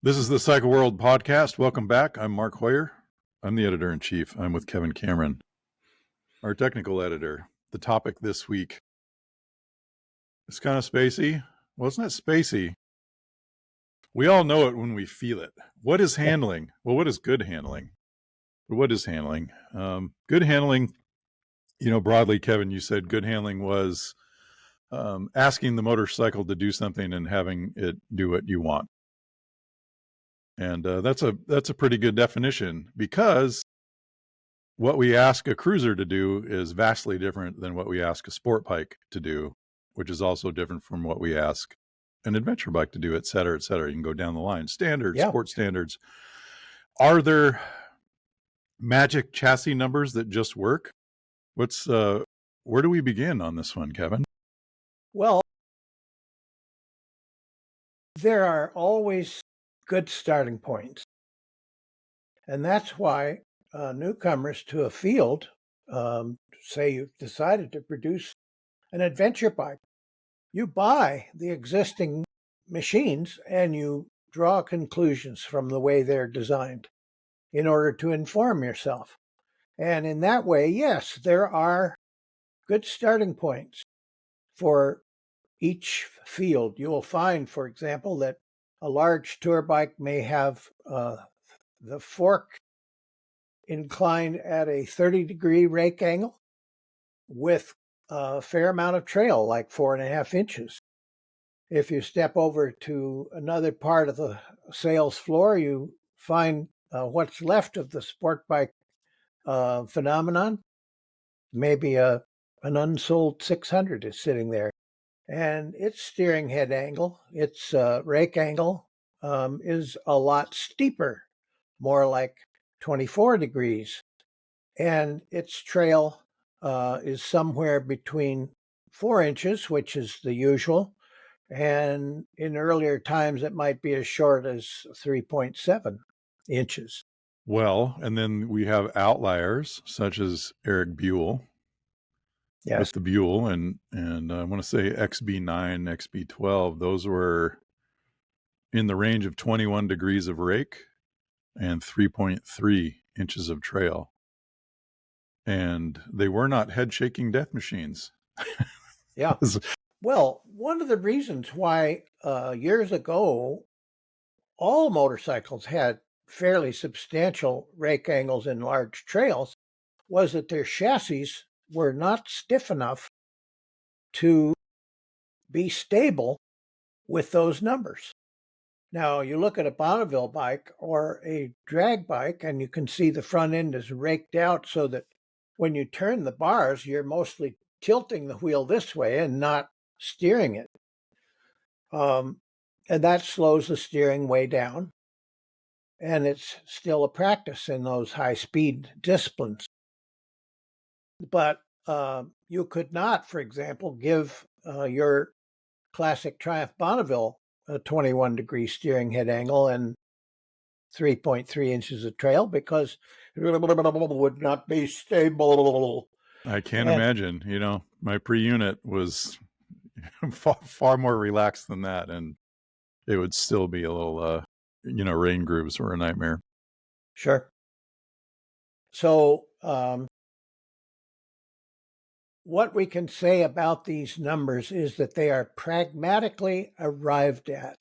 This is the Cycle World podcast. Welcome back. I'm Mark Hoyer. I'm the editor-in-chief. I'm with Kevin Cameron, our technical editor. The topic this week is kind of spacey. Well, it's not spacey. We all know it when we feel it. What is handling? Well, what is good handling? What is handling? Good handling, broadly, Kevin, you said good handling was asking the motorcycle to do something and having it do what you want. And that's a pretty good definition, because what we ask a cruiser to do is vastly different than what we ask a sport bike to do, which is also different from what we ask an adventure bike to do, et cetera, et cetera. You can go down the line. Standards, sport standards. Are there magic chassis numbers that just work? Where do we begin on this one, Kevin? Well, there are always good starting points. And that's why newcomers to a field, say you've decided to produce an adventure bike, you buy the existing machines and you draw conclusions from the way they're designed in order to inform yourself. And in that way, yes, there are good starting points for each field. You will find, for example, that a large tour bike may have the fork inclined at a 30-degree rake angle with a fair amount of trail, like 4.5 inches. If you step over to another part of the sales floor, you find what's left of the sport bike phenomenon. Maybe an unsold 600 is sitting there. And its steering head angle, its rake angle, is a lot steeper, more like 24 degrees. And its trail is somewhere between 4 inches, which is the usual, and in earlier times it might be as short as 3.7 inches. Well, and then we have outliers such as Eric Buell. Yes. With the Buell and I want to say XB9, XB12, those were in the range of 21 degrees of rake and 3.3 inches of trail. And they were not head-shaking death machines. Yeah. Well, one of the reasons why years ago all motorcycles had fairly substantial rake angles in large trails was that their chassis were not stiff enough to be stable with those numbers. Now, you look at a Bonneville bike or a drag bike, and you can see the front end is raked out so that when you turn the bars, you're mostly tilting the wheel this way and not steering it. And that slows the steering way down. And it's still a practice in those high-speed disciplines. But you could not, for example, give your classic Triumph Bonneville a 21-degree steering head angle and 3.3 inches of trail, because it would not be stable. I can't imagine. My pre-unit was far more relaxed than that, and it would still be a little, rain grooves were a nightmare. Sure. So what we can say about these numbers is that they are pragmatically arrived at.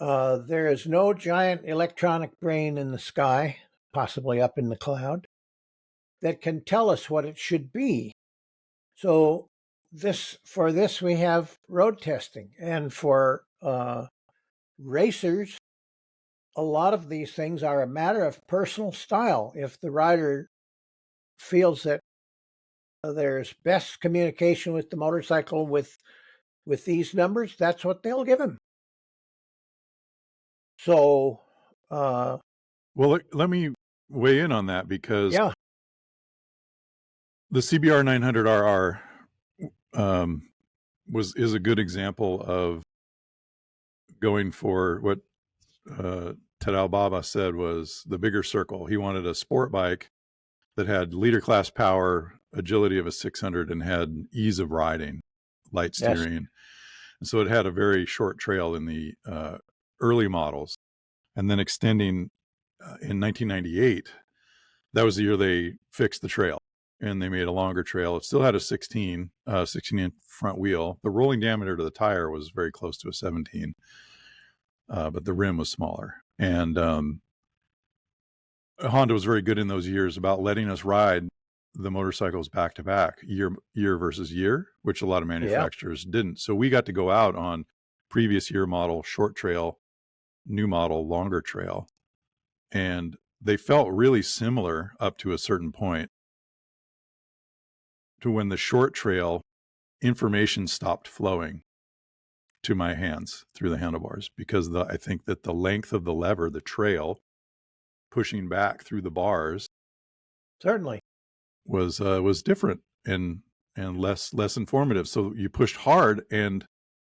There is no giant electronic brain in the sky, possibly up in the cloud, that can tell us what it should be. So for this we have road testing, and for racers, a lot of these things are a matter of personal style. If the rider feels that there's best communication with the motorcycle with these numbers, that's what they'll give him. So, well, let me weigh in on that, because the CBR 900RR is a good example of going for what Tadao Baba said was the bigger circle. He wanted a sport bike that had leader class power, agility of a 600, and had ease of riding, light steering. And so it had a very short trail in the early models. and then extending in 1998. That was the year they fixed the trail and they made a longer trail. It still had a 16-inch front wheel. The rolling diameter to the tire was very close to a 17, but the rim was smaller. And Honda was very good in those years about letting us ride the motorcycles back to back, year versus year, which a lot of manufacturers didn't. So we got to go out on previous year model short trail, new model longer trail, and they felt really similar up to a certain point, to when the short trail information stopped flowing to my hands through the handlebars, because I think that the length of the lever, the trail pushing back through the bars, certainly was different and less informative. So you pushed hard and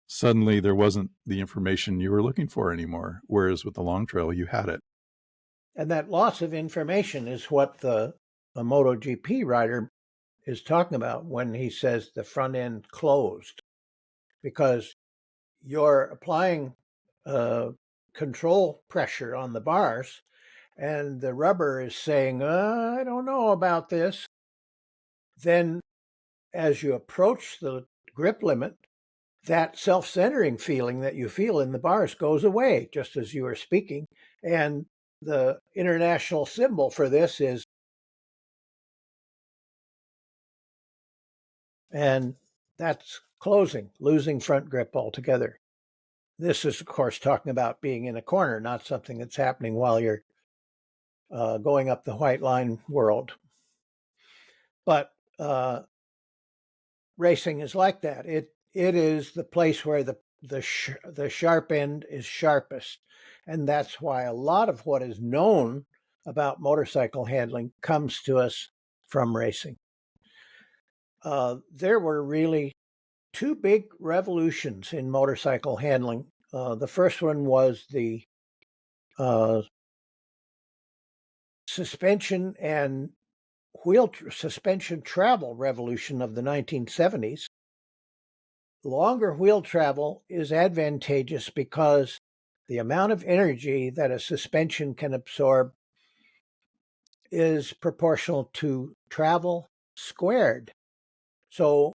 suddenly there wasn't the information you were looking for anymore. Whereas with the long trail, you had it. And that loss of information is what the MotoGP rider is talking about when he says the front end closed, because you're applying control pressure on the bars and the rubber is saying, I don't know about this. Then as you approach the grip limit, that self-centering feeling that you feel in the bars goes away, just as you were speaking. And the international symbol for this is, and that's closing, losing front grip altogether. This is, of course, talking about being in a corner, not something that's happening while you're going up the white line world. But racing is like that. It is the place where the sharp end is sharpest. And that's why a lot of what is known about motorcycle handling comes to us from racing. There were really two big revolutions in motorcycle handling. The first one was the suspension and suspension travel revolution of the 1970s. Longer wheel travel is advantageous because the amount of energy that a suspension can absorb is proportional to travel squared. So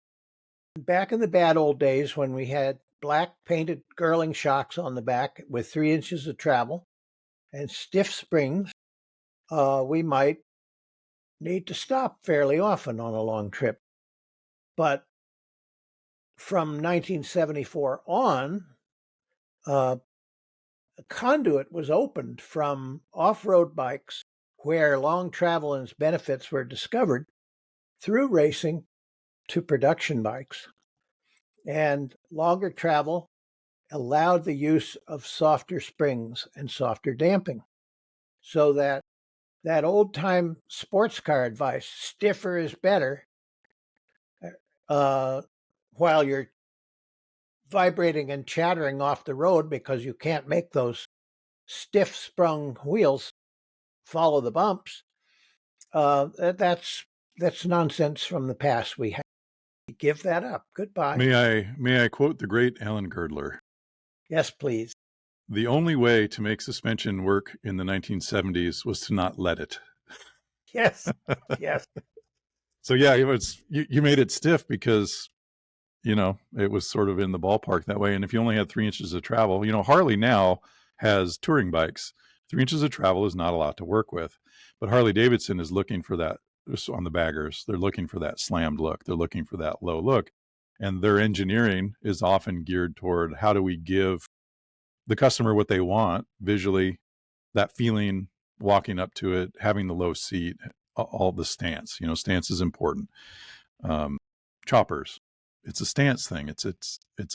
back in the bad old days when we had black painted Girling shocks on the back with 3 inches of travel and stiff springs, we might need to stop fairly often on a long trip. But from 1974 on, a conduit was opened from off-road bikes where long travel and its benefits were discovered through racing to production bikes. And longer travel allowed the use of softer springs and softer damping, so that old-time sports car advice, stiffer is better, while you're vibrating and chattering off the road because you can't make those stiff sprung wheels follow the bumps, that's nonsense from the past. We have to give that up. Goodbye. May I quote the great Alan Girdler? Yes, please. The only way to make suspension work in the 1970s was to not let it. Yes. Yes. So yeah, you made it stiff because, it was sort of in the ballpark that way. And if you only had 3 inches of travel, Harley now has touring bikes. 3 inches of travel is not a lot to work with, but Harley Davidson is looking for that on the baggers. They're looking for that slammed look. They're looking for that low look, and their engineering is often geared toward how do we give the customer what they want visually, that feeling, walking up to it, having the low seat, all the stance. Stance is important. Choppers, it's a stance thing. It's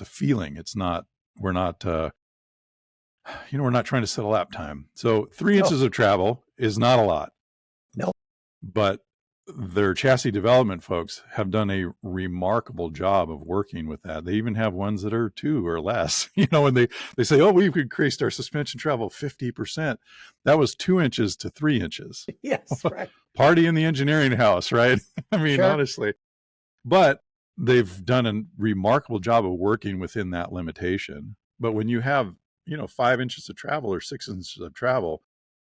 a feeling. It's not. We're not. We're not trying to set a lap time. So 3 inches of travel is not a lot. No. But their chassis development folks have done a remarkable job of working with that. They even have ones that are 2 or less, and they say, oh, we've increased our suspension travel 50%. That was 2 inches to 3 inches. Yes, right. Party in the engineering house, right? I mean, sure. Honestly, but they've done a remarkable job of working within that limitation. But when you have 5 inches of travel or 6 inches of travel,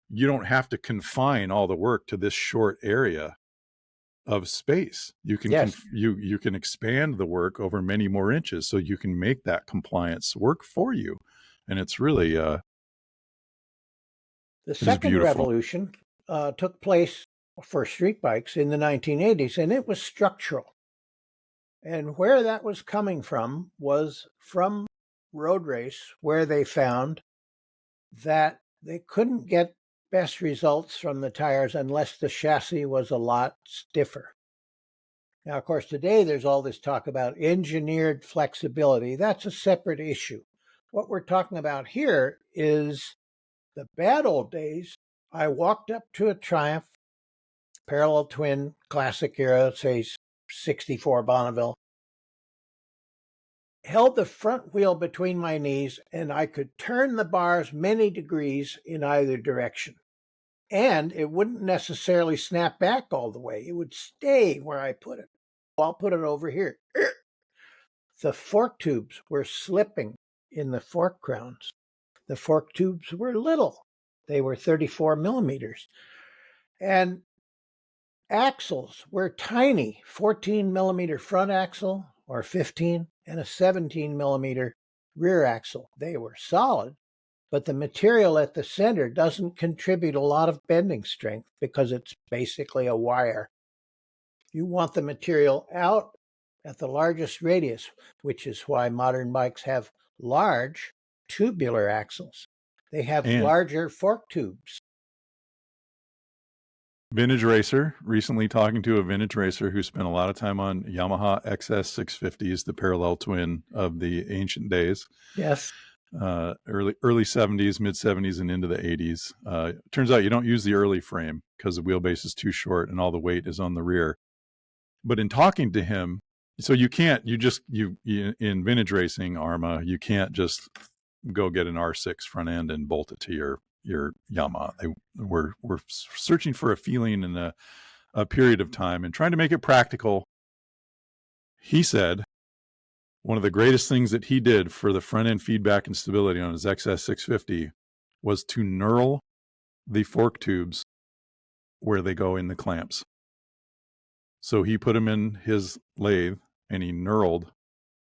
you don't have to confine all the work to this short area of space. You can Yes. you can expand the work over many more inches, so you can make that compliance work for you. And it's really The it is second beautiful. revolution took place for street bikes in the 1980s, and it was structural. And where that was coming from was from road race, where they found that they couldn't get best results from the tires unless the chassis was a lot stiffer. Now, of course, today there's all this talk about engineered flexibility. That's a separate issue. What we're talking about here is the bad old days. I walked up to a Triumph parallel twin classic era, say 64 Bonneville, held the front wheel between my knees, and I could turn the bars many degrees in either direction. And it wouldn't necessarily snap back all the way. It would stay where I put it. I'll put it over here. The fork tubes were slipping in the fork crowns. The fork tubes were little. They were 34 millimeters. And axles were tiny, 14 millimeter front axle or 15, and a 17 millimeter rear axle. They were solid, but the material at the center doesn't contribute a lot of bending strength because it's basically a wire. You want the material out at the largest radius, which is why modern bikes have large tubular axles. They have And larger fork tubes. vintage racer, recently talking to a vintage racer who spent a lot of time on Yamaha XS 650s, the parallel twin of the ancient days. Yes. Early 70s, mid 70s, and into the 80s. Turns out you don't use the early frame because the wheelbase is too short and all the weight is on the rear. But in talking to him, so you can't, in vintage racing, Arma, you can't just go get an R6 front end and bolt it to your Yamaha. We're searching for a feeling in a period of time and trying to make it practical. He said one of the greatest things that he did for the front end feedback and stability on his XS 650 was to knurl the fork tubes where they go in the clamps. So he put them in his lathe and he knurled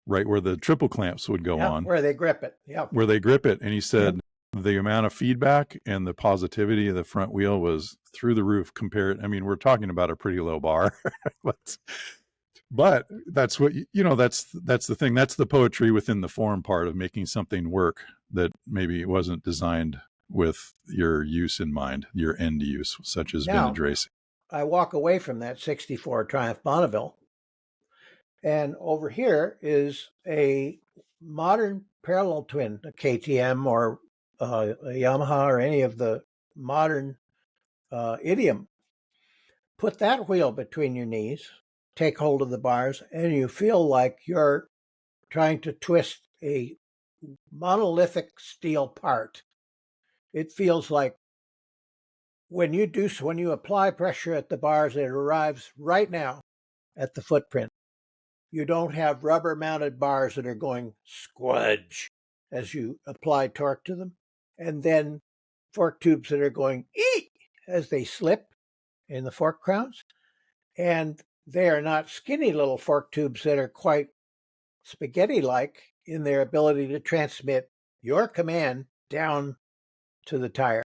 right where the triple clamps would go on. Where they grip it. Yeah. Where they grip it. And he said the amount of feedback and the positivity of the front wheel was through the roof compared. I mean, we're talking about a pretty low bar, but that's what, that's the thing. That's the poetry within the form part of making something work that maybe it wasn't designed with your use in mind, your end use, such as vintage racing. I walk away from that 64 Triumph Bonneville, and over here is a modern parallel twin, a KTM or a Yamaha or any of the modern idiom. Put that wheel between your knees, take hold of the bars, and you feel like you're trying to twist a monolithic steel part. It feels like when you apply pressure at the bars, it arrives right now at the footprint. You don't have rubber mounted bars that are going squudge as you apply torque to them, and then fork tubes that are going eek as they slip in the fork crowns. And they are not skinny little fork tubes that are quite spaghetti-like in their ability to transmit your command down to the tire.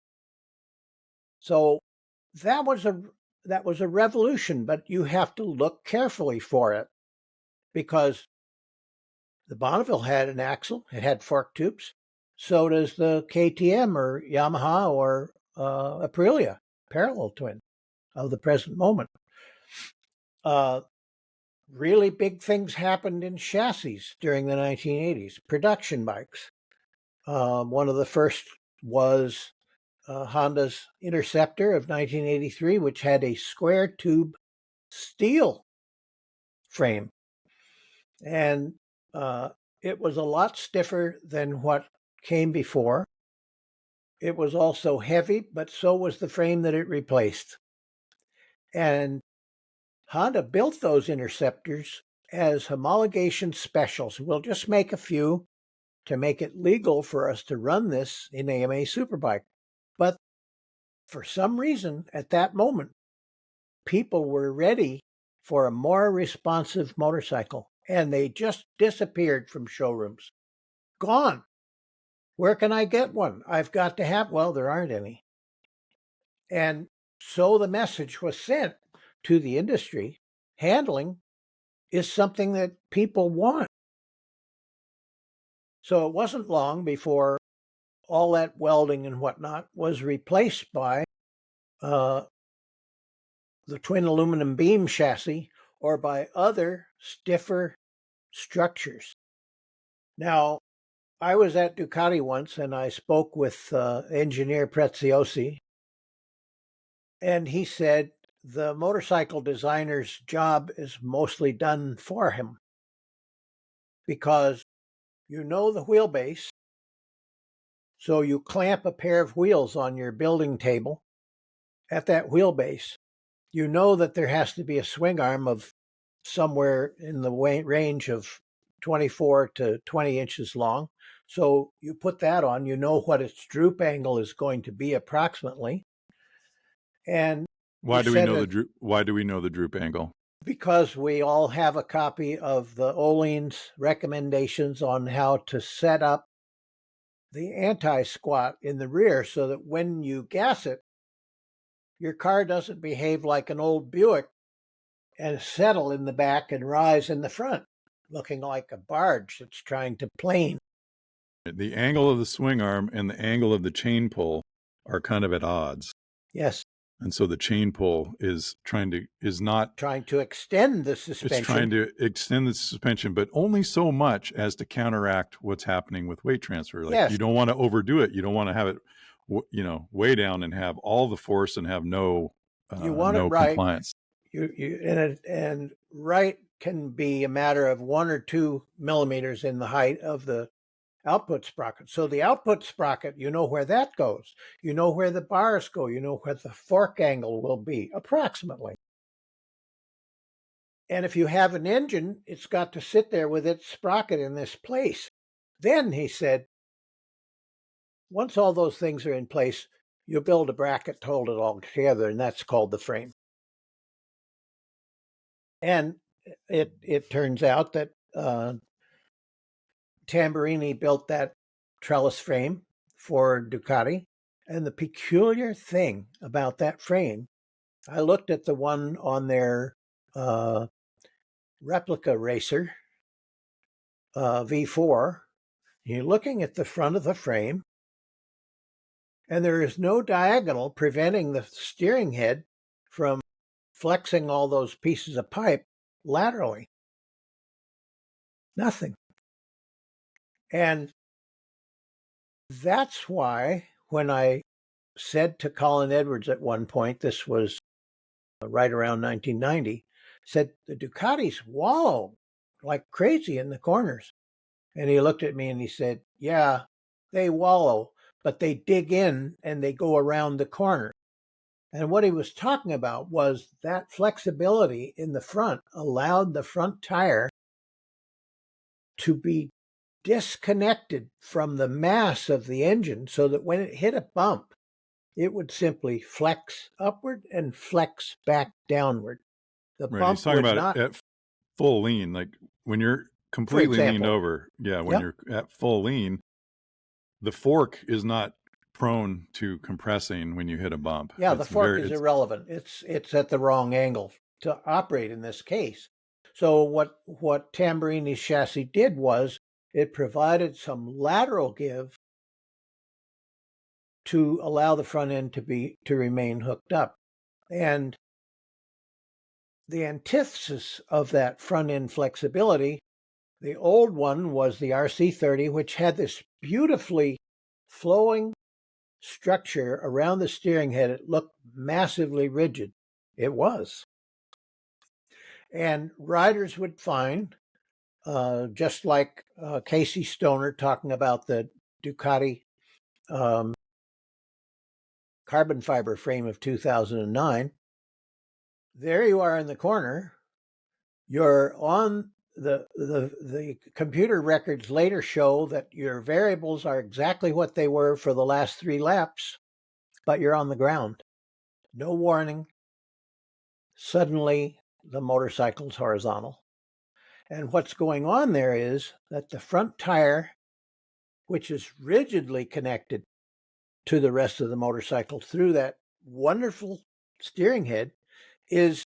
So that was a revolution, but you have to look carefully for it because the Bonneville had an axle, it had fork tubes. So does the KTM or Yamaha or Aprilia parallel twin of the present moment. Really big things happened in chassis during the 1980s. Production bikes. One of the first was Honda's Interceptor of 1983, which had a square tube steel frame. And it was a lot stiffer than what came before. It was also heavy, but so was the frame that it replaced. And Honda built those Interceptors as homologation specials. We'll just make a few to make it legal for us to run this in AMA Superbike. But for some reason, at that moment, people were ready for a more responsive motorcycle, and they just disappeared from showrooms. Gone. Where can I get one? I've got to have, well, there aren't any. And so the message was sent to the industry. Handling is something that people want. So it wasn't long before all that welding and whatnot was replaced by the twin aluminum beam chassis or by other stiffer structures. Now, I was at Ducati once and I spoke with engineer Preziosi, and he said the motorcycle designer's job is mostly done for him because you know the wheelbase, so you clamp a pair of wheels on your building table at that wheelbase. You know that there has to be a swing arm of somewhere in the range of 24 to 20 inches long. So you put that on, you know what its droop angle is going to be approximately. And Why do we know the droop angle? Because we all have a copy of the Olean's recommendations on how to set up the anti-squat in the rear so that when you gas it, your car doesn't behave like an old Buick and settle in the back and rise in the front, looking like a barge that's trying to plane. The angle of the swing arm and the angle of the chain pull are kind of at odds. Yes. And so the chain pull is not trying to extend the suspension. It's trying to extend the suspension, but only so much as to counteract what's happening with weight transfer. Like Yes. You don't want to overdo it. You don't want to have it, way down and have all the force and have no you want it right. Compliance. And right can be a matter of 1 or 2 millimeters in the height of the output sprocket. So the output sprocket, you know where that goes. You know where the bars go. You know where the fork angle will be, approximately. And if you have an engine, it's got to sit there with its sprocket in this place. Then, he said, once all those things are in place, you build a bracket to hold it all together, and that's called the frame. And it turns out that Tamburini built that trellis frame for Ducati. And the peculiar thing about that frame, I looked at the one on their replica racer, V4. You're looking at the front of the frame, and there is no diagonal preventing the steering head from flexing all those pieces of pipe laterally. Nothing. And that's why when I said to Colin Edwards at one point, this was right around 1990, said the Ducatis wallow like crazy in the corners. And he looked at me and he said, yeah, they wallow, but they dig in and they go around the corner. And what he was talking about was that flexibility in the front allowed the front tire to be disconnected from the mass of the engine so that when it hit a bump, it would simply flex upward and flex back downward. The Right. bump He's talking would about not, it at full lean, like when you're completely leaned over. Yeah, when you're at full lean, the fork is not prone to compressing when you hit a bump. Yeah, the fork is irrelevant. It's at the wrong angle to operate in this case. So what Tamburini's chassis did was it provided some lateral give to allow the front end to remain hooked up. And the antithesis of that front end flexibility, the old one was the RC30, which had this beautifully flowing structure around the steering head. It looked massively rigid. It was. And riders would find, just like Casey Stoner talking about the Ducati carbon fiber frame of 2009, there you are in the corner. You're on the computer records later show that your variables are exactly what they were for the last 3 laps, but you're on the ground. No warning. Suddenly, the motorcycle's horizontal. And what's going on there is that the front tire, which is rigidly connected to the rest of the motorcycle through that wonderful steering head, is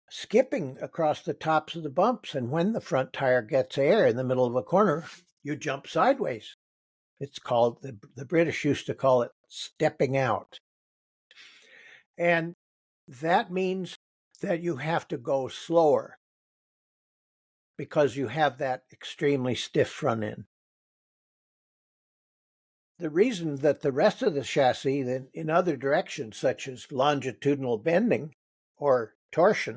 skipping across the tops of the bumps. And when the front tire gets air in the middle of a corner, you jump sideways. It's called, the British used to call it stepping out. And that means that you have to go slower because you have that extremely stiff front end. The reason that the rest of the chassis, in other directions, such as longitudinal bending or torsion,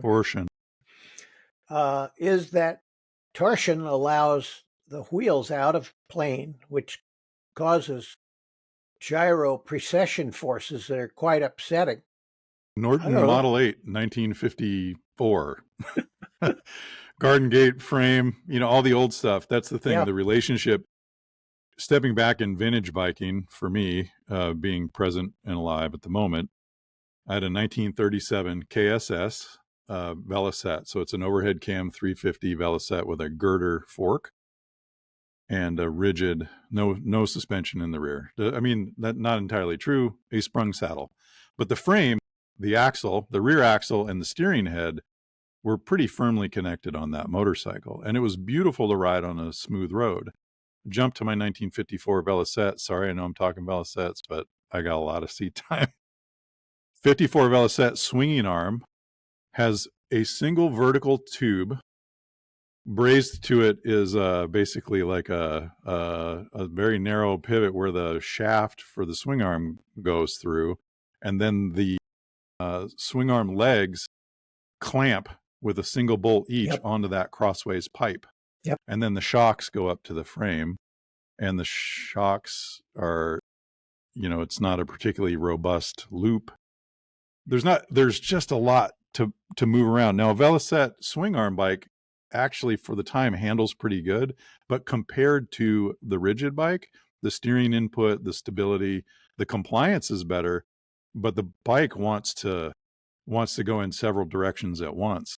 is that torsion allows the wheels out of plane, which causes gyro precession forces that are quite upsetting. Norton Model 8, 1954. Garden gate frame, all the old stuff. That's the thing. Yeah. The relationship, stepping back in vintage biking, for me, being present and alive at the moment, I had a 1937 KSS Velocette. So it's an overhead cam 350 Velocette with a girder fork and a rigid, no suspension in the rear. I mean, that's not entirely true, a sprung saddle. But the frame, the axle, the rear axle, and the steering head were pretty firmly connected on that motorcycle. And it was beautiful to ride on a smooth road. Jump to my 1954 Velocette. Sorry, I know I'm talking Velocettes, but I got a lot of seat time. 54 Velocette swinging arm has a single vertical tube. Brazed to it is basically like a very narrow pivot where the shaft for the swing arm goes through. And then the swing arm legs clamp with a single bolt each onto that crossways pipe. And then the shocks go up to the frame. And the shocks are, it's not a particularly robust loop. There's just a lot to move around. Now, a Velocette swing arm bike actually for the time handles pretty good, but compared to the rigid bike, the steering input, the stability, the compliance is better, but the bike wants to go in several directions at once.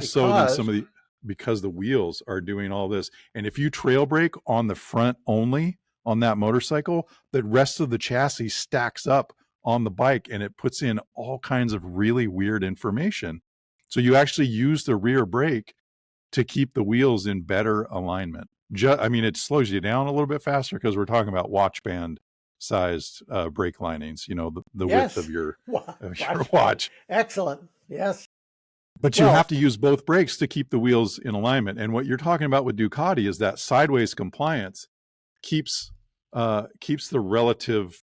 So than some of the, because the wheels are doing all this. And if you trail brake on the front only on that motorcycle, the rest of the chassis stacks up on the bike and it puts in all kinds of really weird information. So you actually use the rear brake to keep the wheels in better alignment. It slows you down a little bit faster because we're talking about watch band sized brake linings, the width of your watch. Excellent. Yes. But you have to use both brakes to keep the wheels in alignment. And what you're talking about with Ducati is that sideways compliance keeps the relative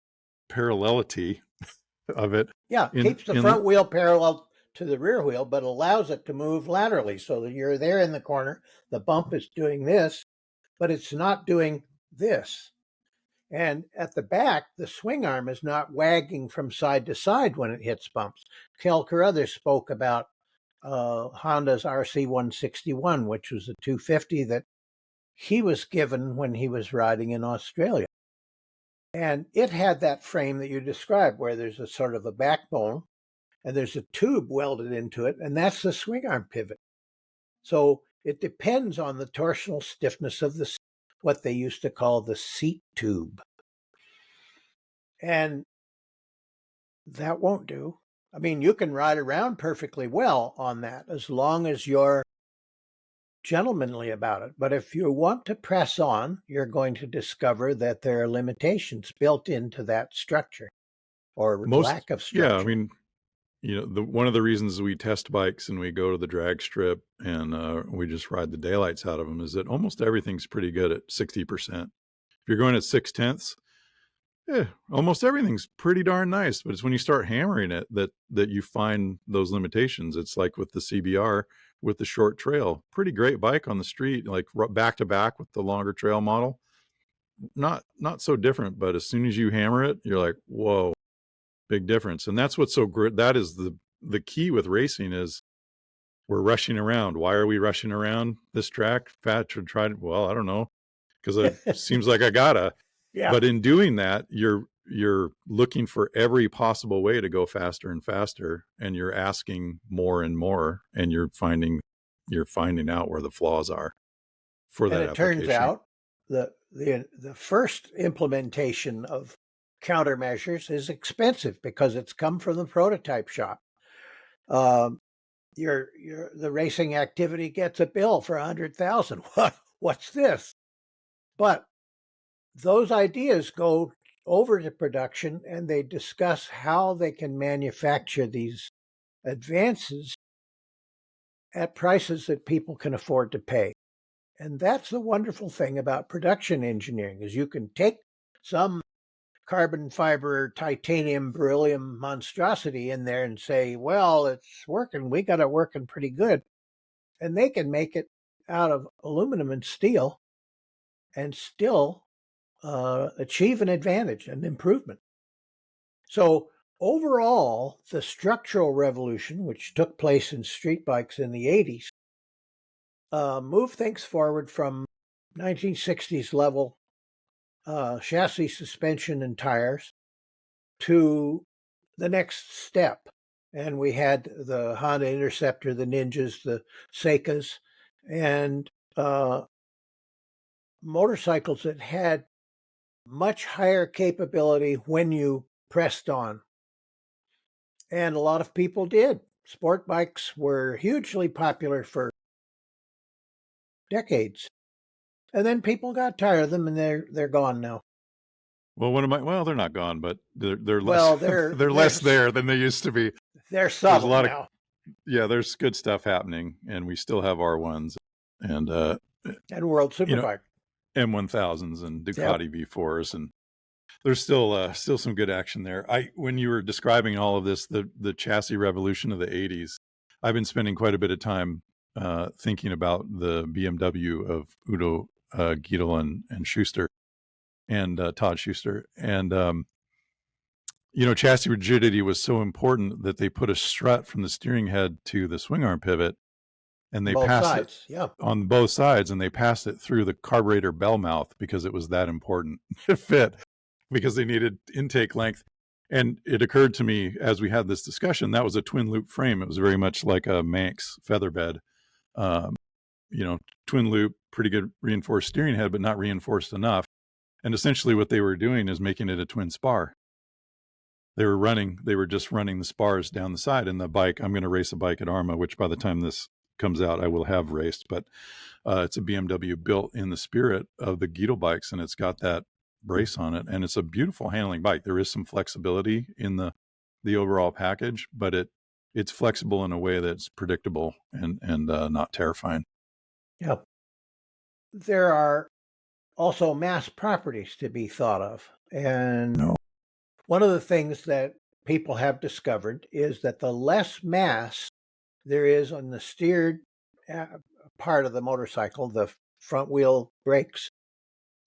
parallelity of it. Yeah, keeps the front wheel parallel to the rear wheel, but allows it to move laterally so that you're there in the corner. The bump is doing this, but it's not doing this. And at the back, the swing arm is not wagging from side to side when it hits bumps. Kel Carruthers spoke about Honda's RC161, which was a 250 that he was given when he was riding in Australia. And it had that frame that you described where there's a sort of a backbone and there's a tube welded into it, and that's the swing arm pivot. So it depends on the torsional stiffness of what they used to call the seat tube. And that won't do. You can ride around perfectly well on that as long as you're gentlemanly about it. But if you want to press on, you're going to discover that there are limitations built into that structure or lack of structure. Yeah, one of the reasons we test bikes and we go to the drag strip and we just ride the daylights out of them is that almost everything's pretty good at 60%. If you're going at 0.6, almost everything's pretty darn nice. But it's when you start hammering it that you find those limitations. It's like with the CBR with the short trail, pretty great bike on the street, like back to back with the longer trail model. Not so different, but as soon as you hammer it, you're like, whoa. Big difference. And that's what's so great. That is the key with racing is we're rushing around. Why are we rushing around this track? Well, I don't know, because it seems like I gotta. Yeah. But in doing that, you're looking for every possible way to go faster and faster, and you're asking more and more, and you're finding out where the flaws are for And that it turns application. out the first implementation of countermeasures is expensive because it's come from the prototype shop. Um, the racing activity gets a bill for 100,000. What's this? But those ideas go over to production and they discuss how they can manufacture these advances at prices that people can afford to pay. And that's the wonderful thing about production engineering is you can take some carbon fiber, titanium, beryllium monstrosity in there and say, well, it's working. We got it working pretty good. And they can make it out of aluminum and steel and still achieve an advantage, an improvement. So overall, the structural revolution, which took place in street bikes in the 80s, moved things forward from 1960s level chassis, suspension, and tires to the next step. And we had the Honda Interceptor, the Ninjas, the Seicas, and motorcycles that had much higher capability when you pressed on. And a lot of people did. Sport bikes were hugely popular for decades. And then people got tired of them and they're gone now. Well, well, they're not gone, but they're less Well, they're less there than they used to be. they're There's a subtle lot of now. there's good stuff happening, and we still have R1s and And World Superbike. M1000s and Yep. Ducati V4s, and there's still some good action there. When you were describing all of this, the chassis revolution of the 80s, I've been spending quite a bit of time thinking about the BMW of Udo Giedel and Schuster and Todd Schuster. And chassis rigidity was so important that they put a strut from the steering head to the swing arm pivot, and they Both passed it sides. Yeah. on both sides, and they passed it through the carburetor bell mouth because it was that important to fit, because they needed intake length. And it occurred to me as we had this discussion, that was a twin loop frame. It was very much like a Manx featherbed, um, twin loop, pretty good reinforced steering head, but not reinforced enough. And essentially what they were doing is making it a twin spar. They were just running the spars down the side. And the bike, I'm going to race a bike at ARMA, which by the time this comes out, I will have raced, but it's a BMW built in the spirit of the Giedel bikes, and it's got that brace on it, and it's a beautiful handling bike. There is some flexibility in the overall package, but it's flexible in a way that's predictable and not terrifying. Yeah. There are also mass properties to be thought of. And one of the things that people have discovered is that the less mass there is on the steered part of the motorcycle, the front wheel brakes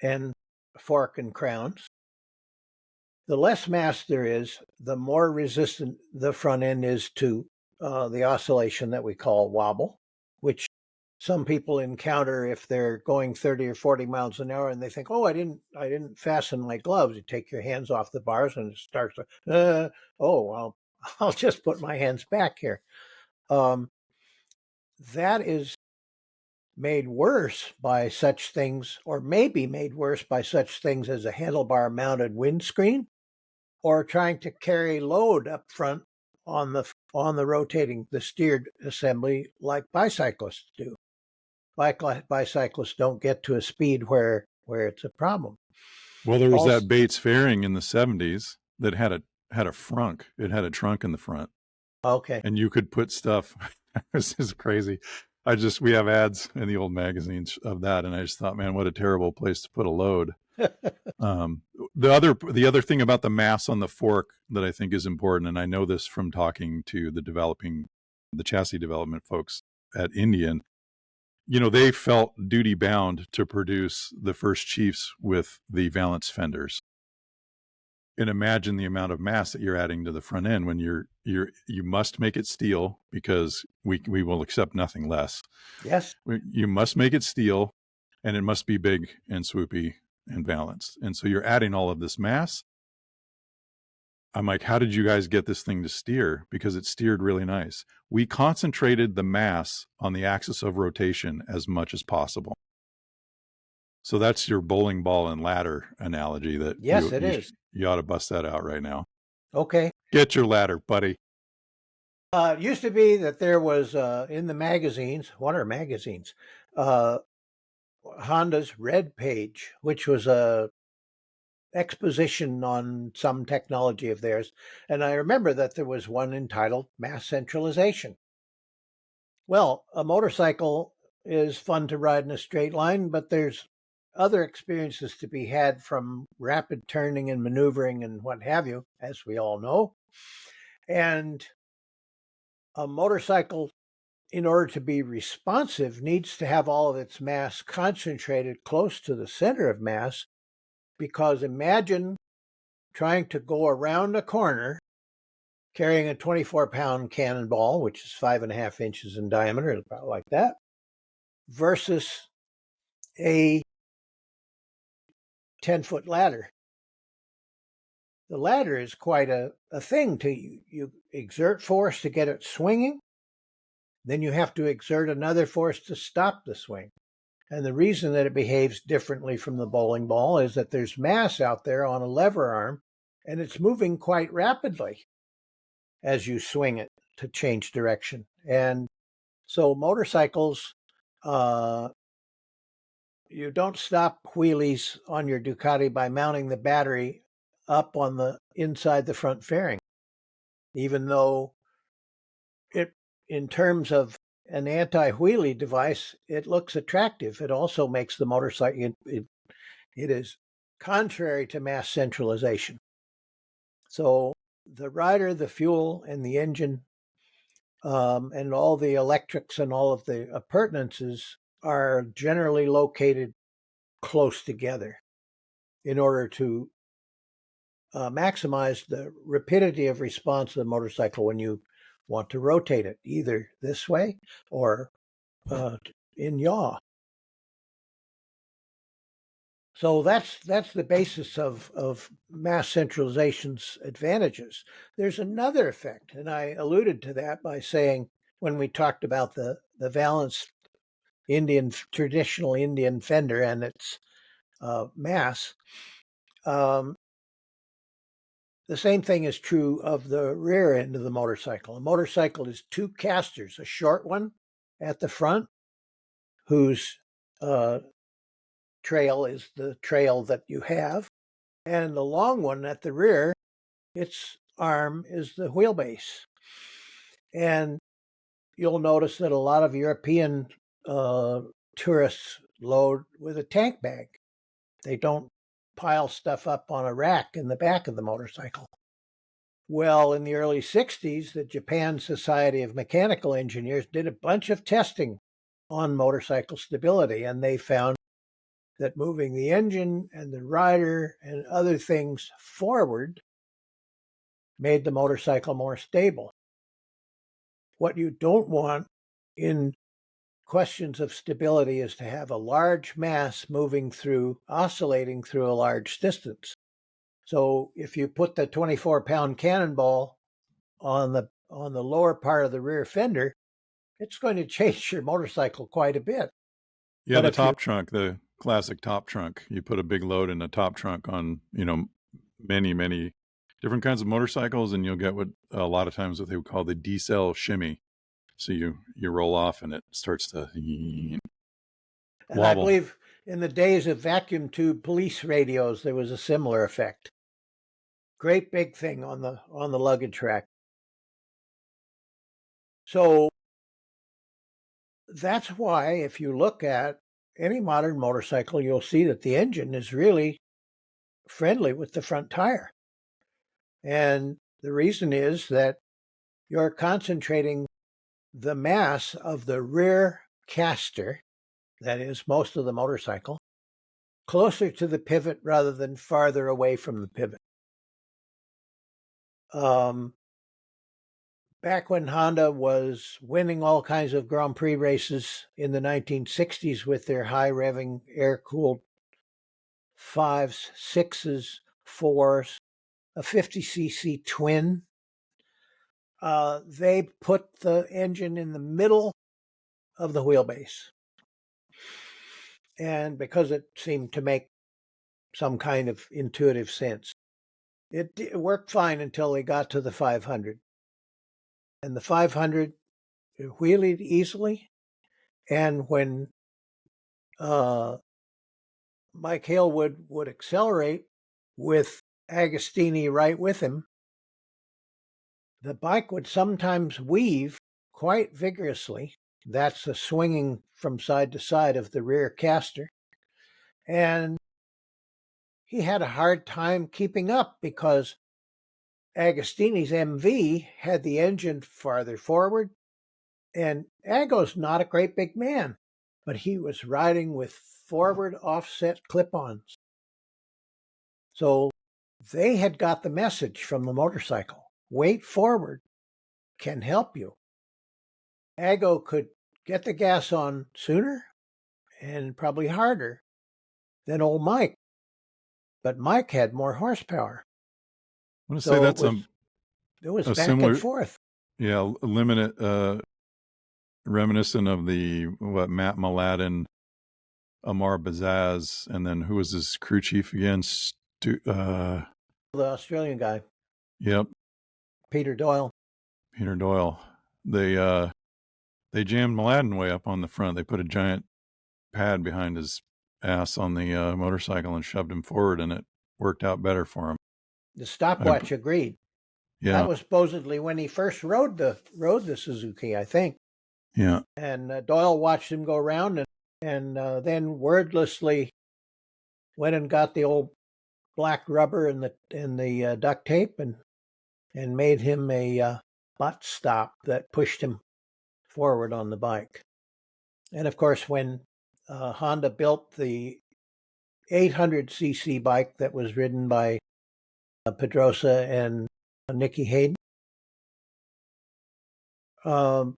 and fork and crowns, the less mass there is, the more resistant the front end is to the oscillation that we call wobble, which some people encounter if they're going 30 or 40 miles an hour and they think, oh, I didn't fasten my gloves. You take your hands off the bars and it starts to, oh, well, I'll just put my hands back here. That is made worse by such things, or maybe made worse by such things as a handlebar mounted windscreen, or trying to carry load up front on the rotating, the steered assembly like bicyclists do. Bicyclists don't get to a speed where it's a problem. Well, there was that Bates fairing in the 70s that had a frunk. It had a trunk in the front. Okay. And you could put stuff. This is crazy. We have ads in the old magazines of that, and I just thought, man, what a terrible place to put a load. The other thing about the mass on the fork that I think is important, and I know this from talking to the chassis development folks at Indian, they felt duty bound to produce the first Chiefs with the valance fenders. and imagine the amount of mass that you're adding to the front end when you must make it steel, because we will accept nothing less. Yes. You must make it steel, and it must be big and swoopy and balanced. And so you're adding all of this mass. I'm like, how did you guys get this thing to steer? Because it steered really nice. We concentrated the mass on the axis of rotation as much as possible. So that's your bowling ball and ladder analogy that Yes, it is. you ought to bust that out right now. Okay. Get your ladder, buddy. It used to be that there was in the magazines, what are magazines? Honda's Red Page, which was a exposition on some technology of theirs. And I remember that there was one entitled Mass Centralization. Well, a motorcycle is fun to ride in a straight line, but there's other experiences to be had from rapid turning and maneuvering and what have you, as we all know. And a motorcycle, in order to be responsive, needs to have all of its mass concentrated close to the center of mass, because imagine trying to go around a corner carrying a 24-pound cannonball, which is 5.5 inches in diameter, about like that, versus a 10-foot ladder. The ladder is quite a thing. You exert force to get it swinging, then you have to exert another force to stop the swing. And the reason that it behaves differently from the bowling ball is that there's mass out there on a lever arm, and it's moving quite rapidly as you swing it to change direction. And so motorcycles, you don't stop wheelies on your Ducati by mounting the battery up on the inside the front fairing, even though it, in terms of an anti-wheelie device, it looks attractive. It also makes the motorcycle, it is contrary to mass centralization. So the rider, the fuel, and the engine, and all the electrics and all of the appurtenances are generally located close together in order to maximize the rapidity of response of the motorcycle when you want to rotate it, either this way or in yaw. So that's the basis of mass centralization's advantages. There's another effect, and I alluded to that by saying when we talked about the balanced traditional Indian fender and its mass. The same thing is true of the rear end of the motorcycle. A motorcycle is two casters, a short one at the front, whose trail is the trail that you have, and the long one at the rear, its arm is the wheelbase. And you'll notice that a lot of European tourists load with a tank bag. They don't pile stuff up on a rack in the back of the motorcycle. Well, in the early 60s, the Japan Society of Mechanical Engineers did a bunch of testing on motorcycle stability, and they found that moving the engine and the rider and other things forward made the motorcycle more stable. What you don't want in questions of stability is to have a large mass oscillating through a large distance. So if you put the 24-pound cannonball on the lower part of the rear fender, it's going to change your motorcycle quite a bit. Yeah, the top trunk, the classic top trunk. You put a big load in the top trunk on, many, many different kinds of motorcycles, and you'll get what a lot of times what they would call the D-cell shimmy. So you roll off and it starts to and wobble. I believe in the days of vacuum tube police radios, there was a similar effect. Great big thing on the luggage rack. So that's why if you look at any modern motorcycle, you'll see that the engine is really friendly with the front tire. And the reason is that you're concentrating the mass of the rear caster, that is most of the motorcycle, closer to the pivot rather than farther away from the pivot. Um, Back when Honda was winning all kinds of Grand Prix races in the 1960s with their high revving air cooled fives, sixes, fours, a 50cc twin, they put the engine in the middle of the wheelbase. And because it seemed to make some kind of intuitive sense, it worked fine until they got to the 500. And the 500 wheelied easily. And when Mike Halewood would accelerate with Agostini right with him, the bike would sometimes weave quite vigorously. That's the swinging from side to side of the rear caster. And he had a hard time keeping up because Agostini's MV had the engine farther forward, and Ago's not a great big man, but he was riding with forward offset clip-ons. So they had got the message from the motorcycle. Weight forward can help you. Ago could get the gas on sooner and probably harder than old Mike, but Mike had more horsepower. I want to say that's it was a back similar, and forth. yeah, reminiscent of the Matt Mladen, Amar Bazaz, and then who was his crew chief again? The Australian guy, Yep, Peter Doyle. Peter Doyle. They jammed Mladen way up on the front. They put a giant pad behind his ass on the motorcycle and shoved him forward, and it worked out better for him. The stopwatch agreed. Yeah, That was supposedly when he first rode the Suzuki, I think. yeah. And Doyle watched him go around and then wordlessly went and got the old black rubber and the duct tape and made him a butt stop that pushed him forward on the bike. And of course, when Honda built the 800cc bike that was ridden by Pedrosa and Nicky Hayden, a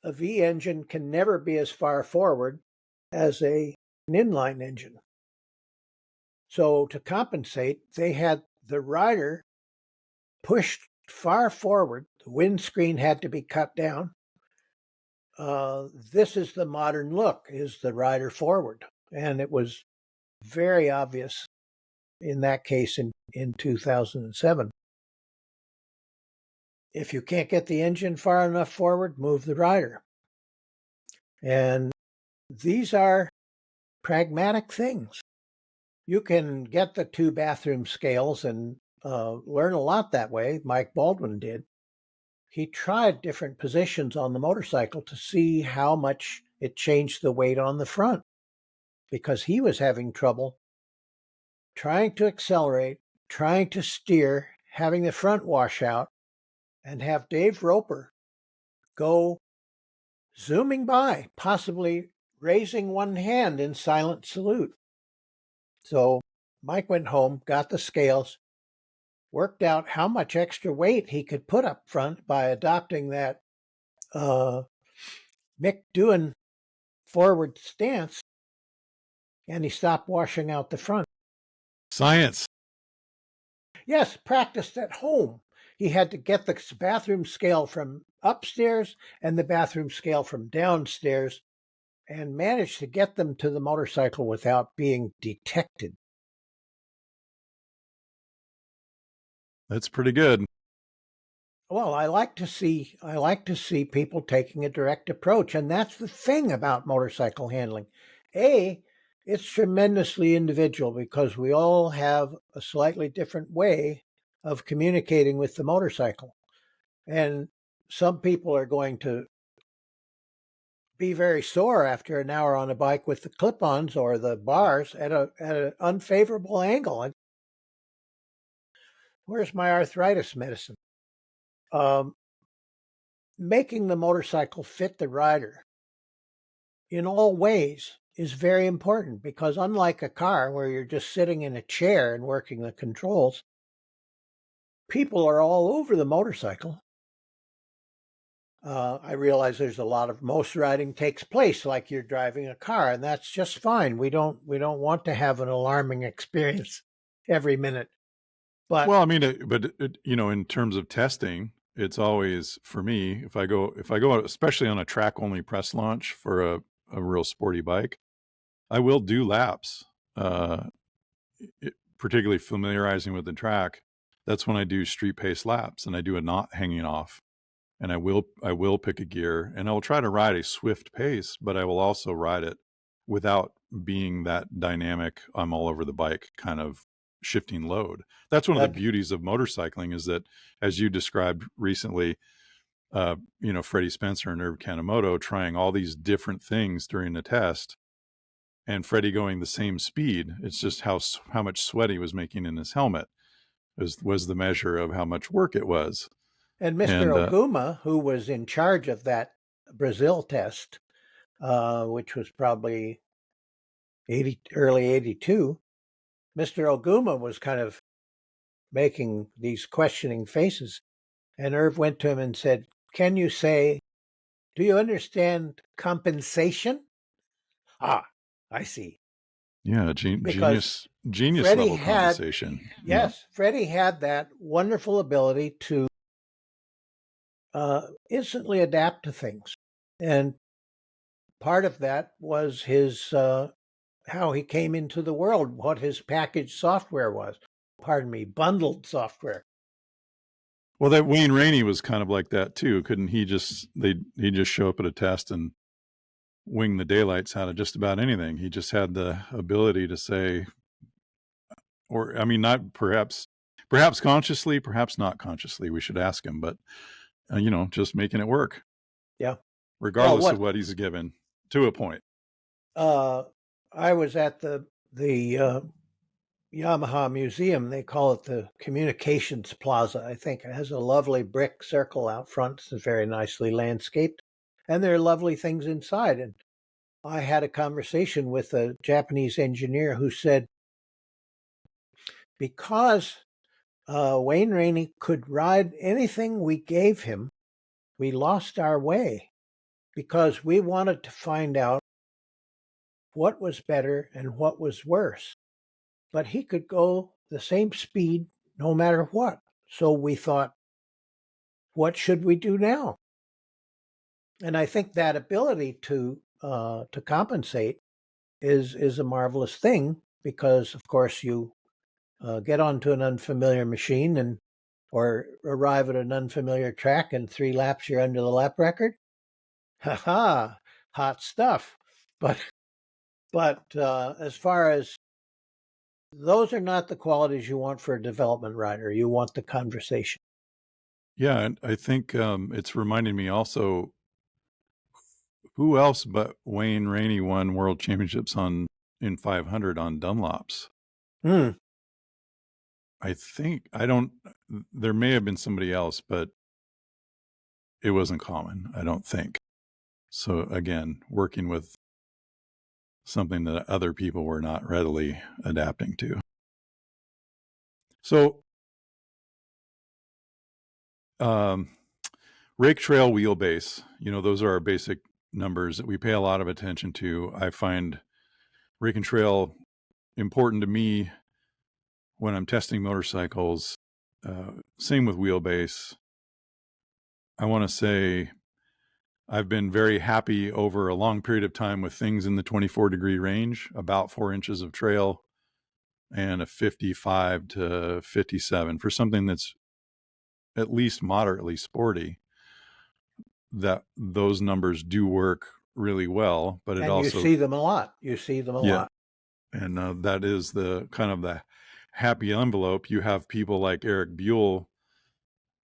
V engine can never be as far forward as an inline engine. So to compensate, they had the rider pushed far forward. The windscreen had to be cut down. This is the modern look, is the rider forward. And it was very obvious in that case in 2007. If you can't get the engine far enough forward, move the rider. And these are pragmatic things. You can get the 2 bathroom scales and learn a lot that way. Mike Baldwin did. He tried different positions on the motorcycle to see how much it changed the weight on the front, because he was having trouble trying to accelerate, trying to steer, having the front wash out, and have Dave Roper go zooming by, possibly raising one hand in silent salute. So Mike went home, got the scales, worked out how much extra weight he could put up front by adopting that Mick Doohan forward stance, and he stopped washing out the front. Science. Yes, practiced at home. He had to get the bathroom scale from upstairs and the bathroom scale from downstairs and managed to get them to the motorcycle without being detected. That's pretty good. Well, I like to see people taking a direct approach, and that's the thing about motorcycle handling. It's tremendously individual because we all have a slightly different way of communicating with the motorcycle. And some people are going to be very sore after an hour on a bike with the clip-ons or the bars at an unfavorable angle. Where's my arthritis medicine? Making the motorcycle fit the rider in all ways is very important, because unlike a car where you're just sitting in a chair and working the controls, people are all over the motorcycle, I realize there's a lot of most riding takes place like you're driving a car, and that's just fine. We don't want to have an alarming experience every minute. But Well, I mean, in terms of testing, it's always for me if I go especially on a track only press launch for a real sporty bike, I will do laps. Uh, Particularly familiarizing with the track, that's when I do street pace laps and I do a not hanging off. And I will pick a gear and I'll try to ride a swift pace, but I will also ride it without being that dynamic, I'm all over the bike kind of shifting load. That's one of the that beauties of motorcycling is that, as you described recently, Freddie Spencer and Irv Kanemoto trying all these different things during the test and Freddie going the same speed. It's just how much sweat he was making in his helmet was the measure of how much work it was. and Mr. And Oguma, who was in charge of that Brazil test, which was probably early 82, Mr. Oguma was kind of making these questioning faces. And Irv went to him and said, "Can you say, do you understand compensation?" Ah, I see. yeah, Because genius Freddie level had, compensation. yes, Freddie had that wonderful ability to instantly adapt to things. And part of that was his how he came into the world, what his packaged software was. Pardon me, bundled software. Well, that Wayne Rainey was kind of like that too. Couldn't he just show up at a test and wing the daylights out of just about anything? He just had the ability to say, or I mean, not perhaps consciously, perhaps not consciously. We should ask him, but just making it work, Yeah. Well, regardless of what he's given, to a point. I was at the Yamaha Museum. They call it the Communications Plaza. I think it has a lovely brick circle out front. It's very nicely landscaped, and there are lovely things inside. And I had a conversation with a Japanese engineer who said, because Wayne Rainey could ride anything we gave him, we lost our way because we wanted to find out what was better and what was worse. But he could go the same speed no matter what. So we thought, what should we do now? And I think that ability to compensate is a marvelous thing because, of course, you get onto an unfamiliar machine and or arrive at an unfamiliar track, and 3 laps you're under the lap record. Ha ha, hot stuff. But as far as those are not the qualities you want for a development rider. You want the conversation. Yeah, and I think it's reminding me also, who else but Wayne Rainey won world championships in 500 on Dunlops? Hmm. There may have been somebody else, but it wasn't common, I don't think. So again, working with something that other people were not readily adapting to. So, Rake trail wheelbase, those are our basic numbers that we pay a lot of attention to. I find Rake and trail important to me when I'm testing motorcycles. Same with wheelbase. I want to say I've been very happy over a long period of time with things in the 24-degree range, about 4 inches of trail, and a 55 to 57 for something that's at least moderately sporty. That those numbers do work really well, but it And also, you see them a lot. yeah, and that is the kind of the happy envelope. You have people like Eric Buell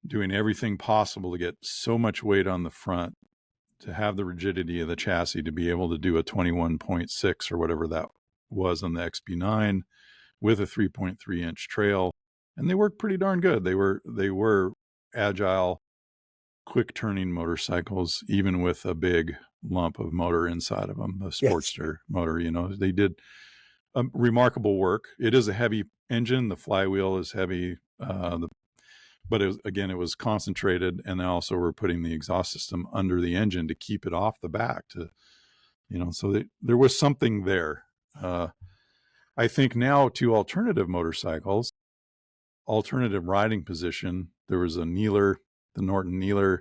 doing everything possible to get so much weight on the front, to have the rigidity of the chassis, to be able to do a 21.6 or whatever that was on the XB9 with a 3.3 inch trail. And they work pretty darn good. They were agile, quick turning motorcycles, even with a big lump of motor inside of them, a Sportster motor. They did remarkable work. It is a heavy engine. The flywheel is heavy. The but it was concentrated, and they also were putting the exhaust system under the engine to keep it off the back. So there was something there. I think now to alternative motorcycles, alternative riding position. There was a Kneeler, the Norton Kneeler.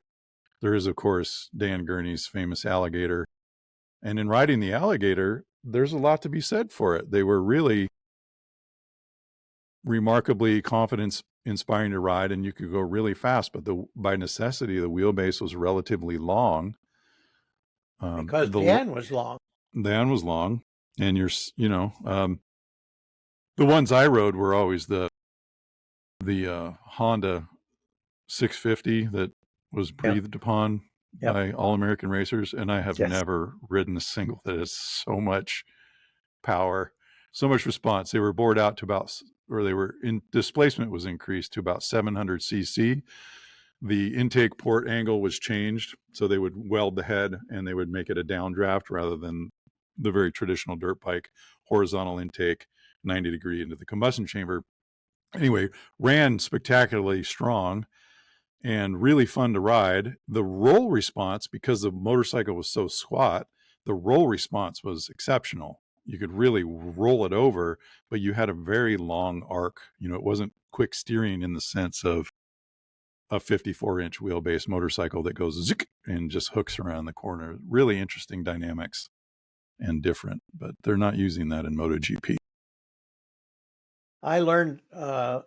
There is, of course, Dan Gurney's famous Alligator. And in riding the Alligator, there's a lot to be said for it. They were really remarkably confidence inspiring to ride, and you could go really fast, but by necessity, the wheelbase was relatively long. Because the end was long. The end was long, and the ones I rode were always the Honda 650 that was breathed upon by All American Racers, and I have never ridden a single that has so much power, so much response. They were bored out to displacement was increased to about 700 cc. The intake port angle was changed, so they would weld the head and they would make it a downdraft rather than the very traditional dirt bike horizontal intake 90 degree into the combustion chamber. Anyway, ran spectacularly strong and really fun to ride. The roll response, because the motorcycle was so squat, the roll response was exceptional. You could really roll it over, but you had a very long arc. It wasn't quick steering in the sense of a 54-inch wheelbase motorcycle that goes zick and just hooks around the corner. Really interesting dynamics and different, but they're not using that in MotoGP. I learned a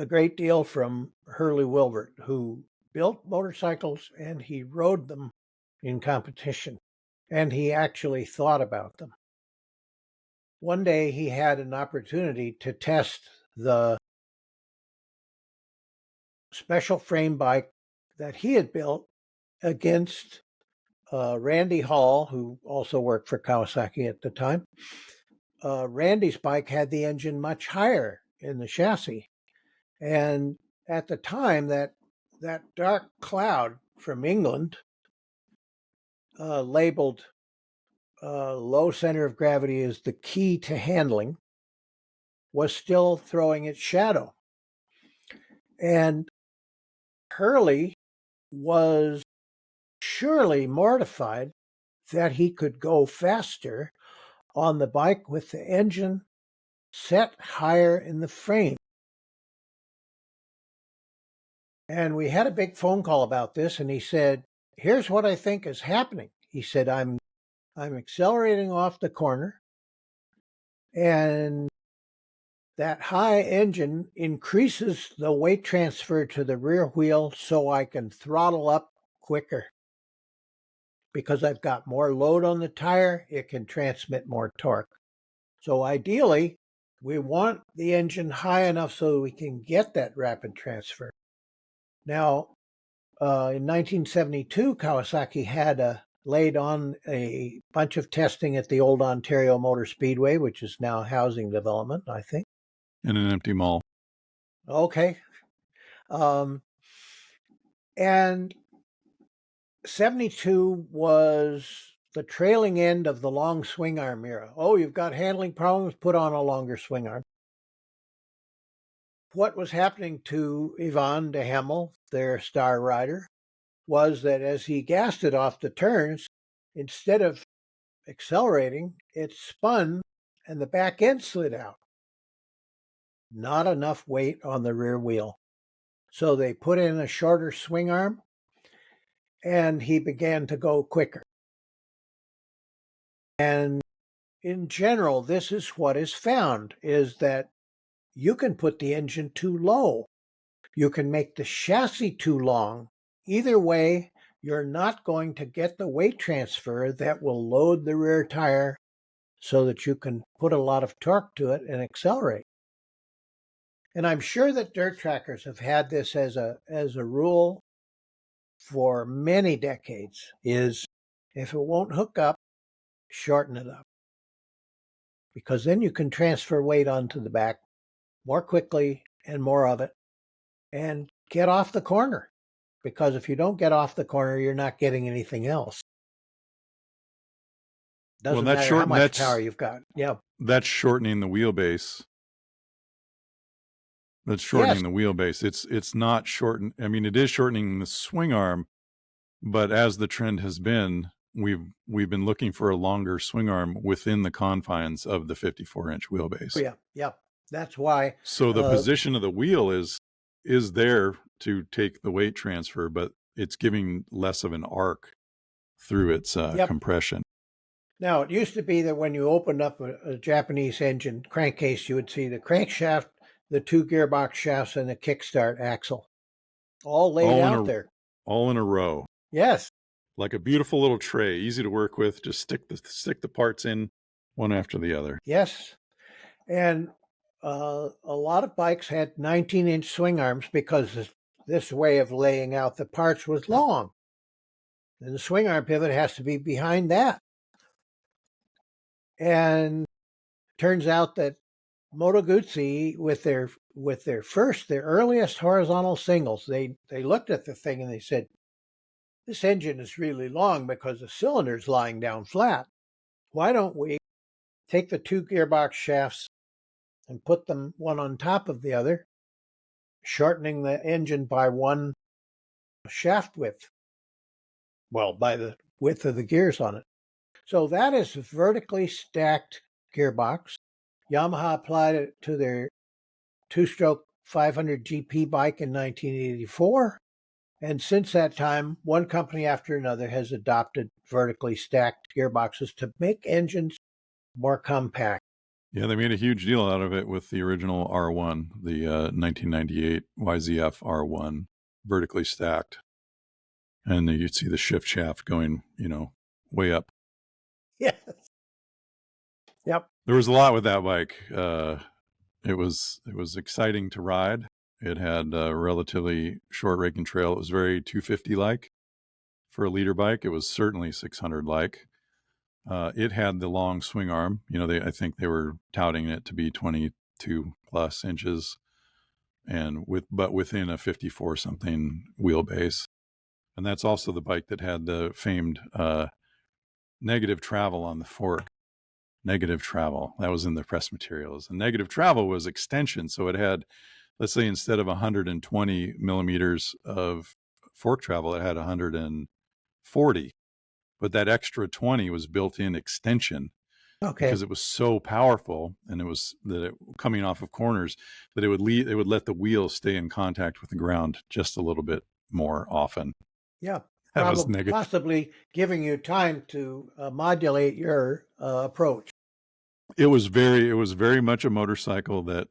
great deal from Hurley Wilbert, who built motorcycles and he rode them in competition, and he actually thought about them. One day he had an opportunity to test the special frame bike that he had built against Randy Hall, who also worked for Kawasaki at the time. Randy's bike had the engine much higher in the chassis. And at the time, that dark cloud from England, labeled low center of gravity is the key to handling, was still throwing its shadow. And Hurley was surely mortified that he could go faster on the bike with the engine set higher in the frame. And we had a big phone call about this, and he said, "Here's what I think is happening." He said, I'm accelerating off the corner, and that high engine increases the weight transfer to the rear wheel so I can throttle up quicker. Because I've got more load on the tire, it can transmit more torque. So ideally, we want the engine high enough so we can get that rapid transfer. Now, in 1972, Kawasaki had laid on a bunch of testing at the old Ontario Motor Speedway, which is now housing development, I think. In an empty mall. Okay. And 72 was the trailing end of the long swing arm era. Oh, you've got handling problems, put on a longer swing arm. What was happening to Yvon de Hemel, their star rider, was that as he gassed it off the turns, instead of accelerating, it spun and the back end slid out. Not enough weight on the rear wheel. So they put in a shorter swing arm and he began to go quicker. And in general, this is what is found, is that you can put the engine too low. You can make the chassis too long. Either way, you're not going to get the weight transfer that will load the rear tire so that you can put a lot of torque to it and accelerate. And I'm sure that dirt trackers have had this as a rule for many decades, is if it won't hook up, shorten it up. Because then you can transfer weight onto the back more quickly and more of it and get off the corner. Because if you don't get off the corner, you're not getting anything else. Doesn't matter how much power you've got. Yeah. That's shortening the wheelbase that's Yes. shortening the wheelbase. It's not shorten. I mean, it is shortening the swing arm, but as the trend has been, we've been looking for a longer swing arm within the confines of the 54-inch wheelbase. Oh, yeah. Yeah. That's why. So the position of the wheel is there to take the weight transfer, but it's giving less of an arc through its Yep. compression. Now, it used to be that when you opened up a Japanese engine crankcase, you would see the crankshaft, the two gearbox shafts, and the kickstart axle all laid out there. All in a row. Yes. Like a beautiful little tray, easy to work with. Just stick the parts in one after the other. Yes. And a lot of bikes had 19-inch swing arms because this way of laying out the parts was long. And the swing arm pivot has to be behind that. And turns out that Moto Guzzi, with their earliest horizontal singles, they looked at the thing and they said, this engine is really long because the cylinder's lying down flat. Why don't we take the two gearbox shafts and put them one on top of the other, shortening the engine by one shaft width? Well, by the width of the gears on it. So that is a vertically stacked gearbox. Yamaha applied it to their two-stroke 500 GP bike in 1984. And since that time, one company after another has adopted vertically stacked gearboxes to make engines more compact. Yeah, they made a huge deal out of it with the original R1, the 1998 YZF R1, vertically stacked. And you'd see the shift shaft going, way up. Yes. Yep. There was a lot with that bike. It was exciting to ride. It had a relatively short rake and trail. It was very 250-like for a leader bike. It was certainly 600-like. It had the long swing arm. I think they were touting it to be 22 plus inches, but within a 54 something wheelbase. And that's also the bike that had the famed negative travel on the fork. Negative travel, that was in the press materials. And negative travel was extension. So it had, let's say, instead of 120 millimeters of fork travel, it had 140. But that extra 20 was built-in extension. Okay. Because it was so powerful, and it was coming off of corners, that it would let the wheel stay in contact with the ground just a little bit more often. Yeah. That was negative. Possibly giving you time to modulate your approach. It was very much a motorcycle that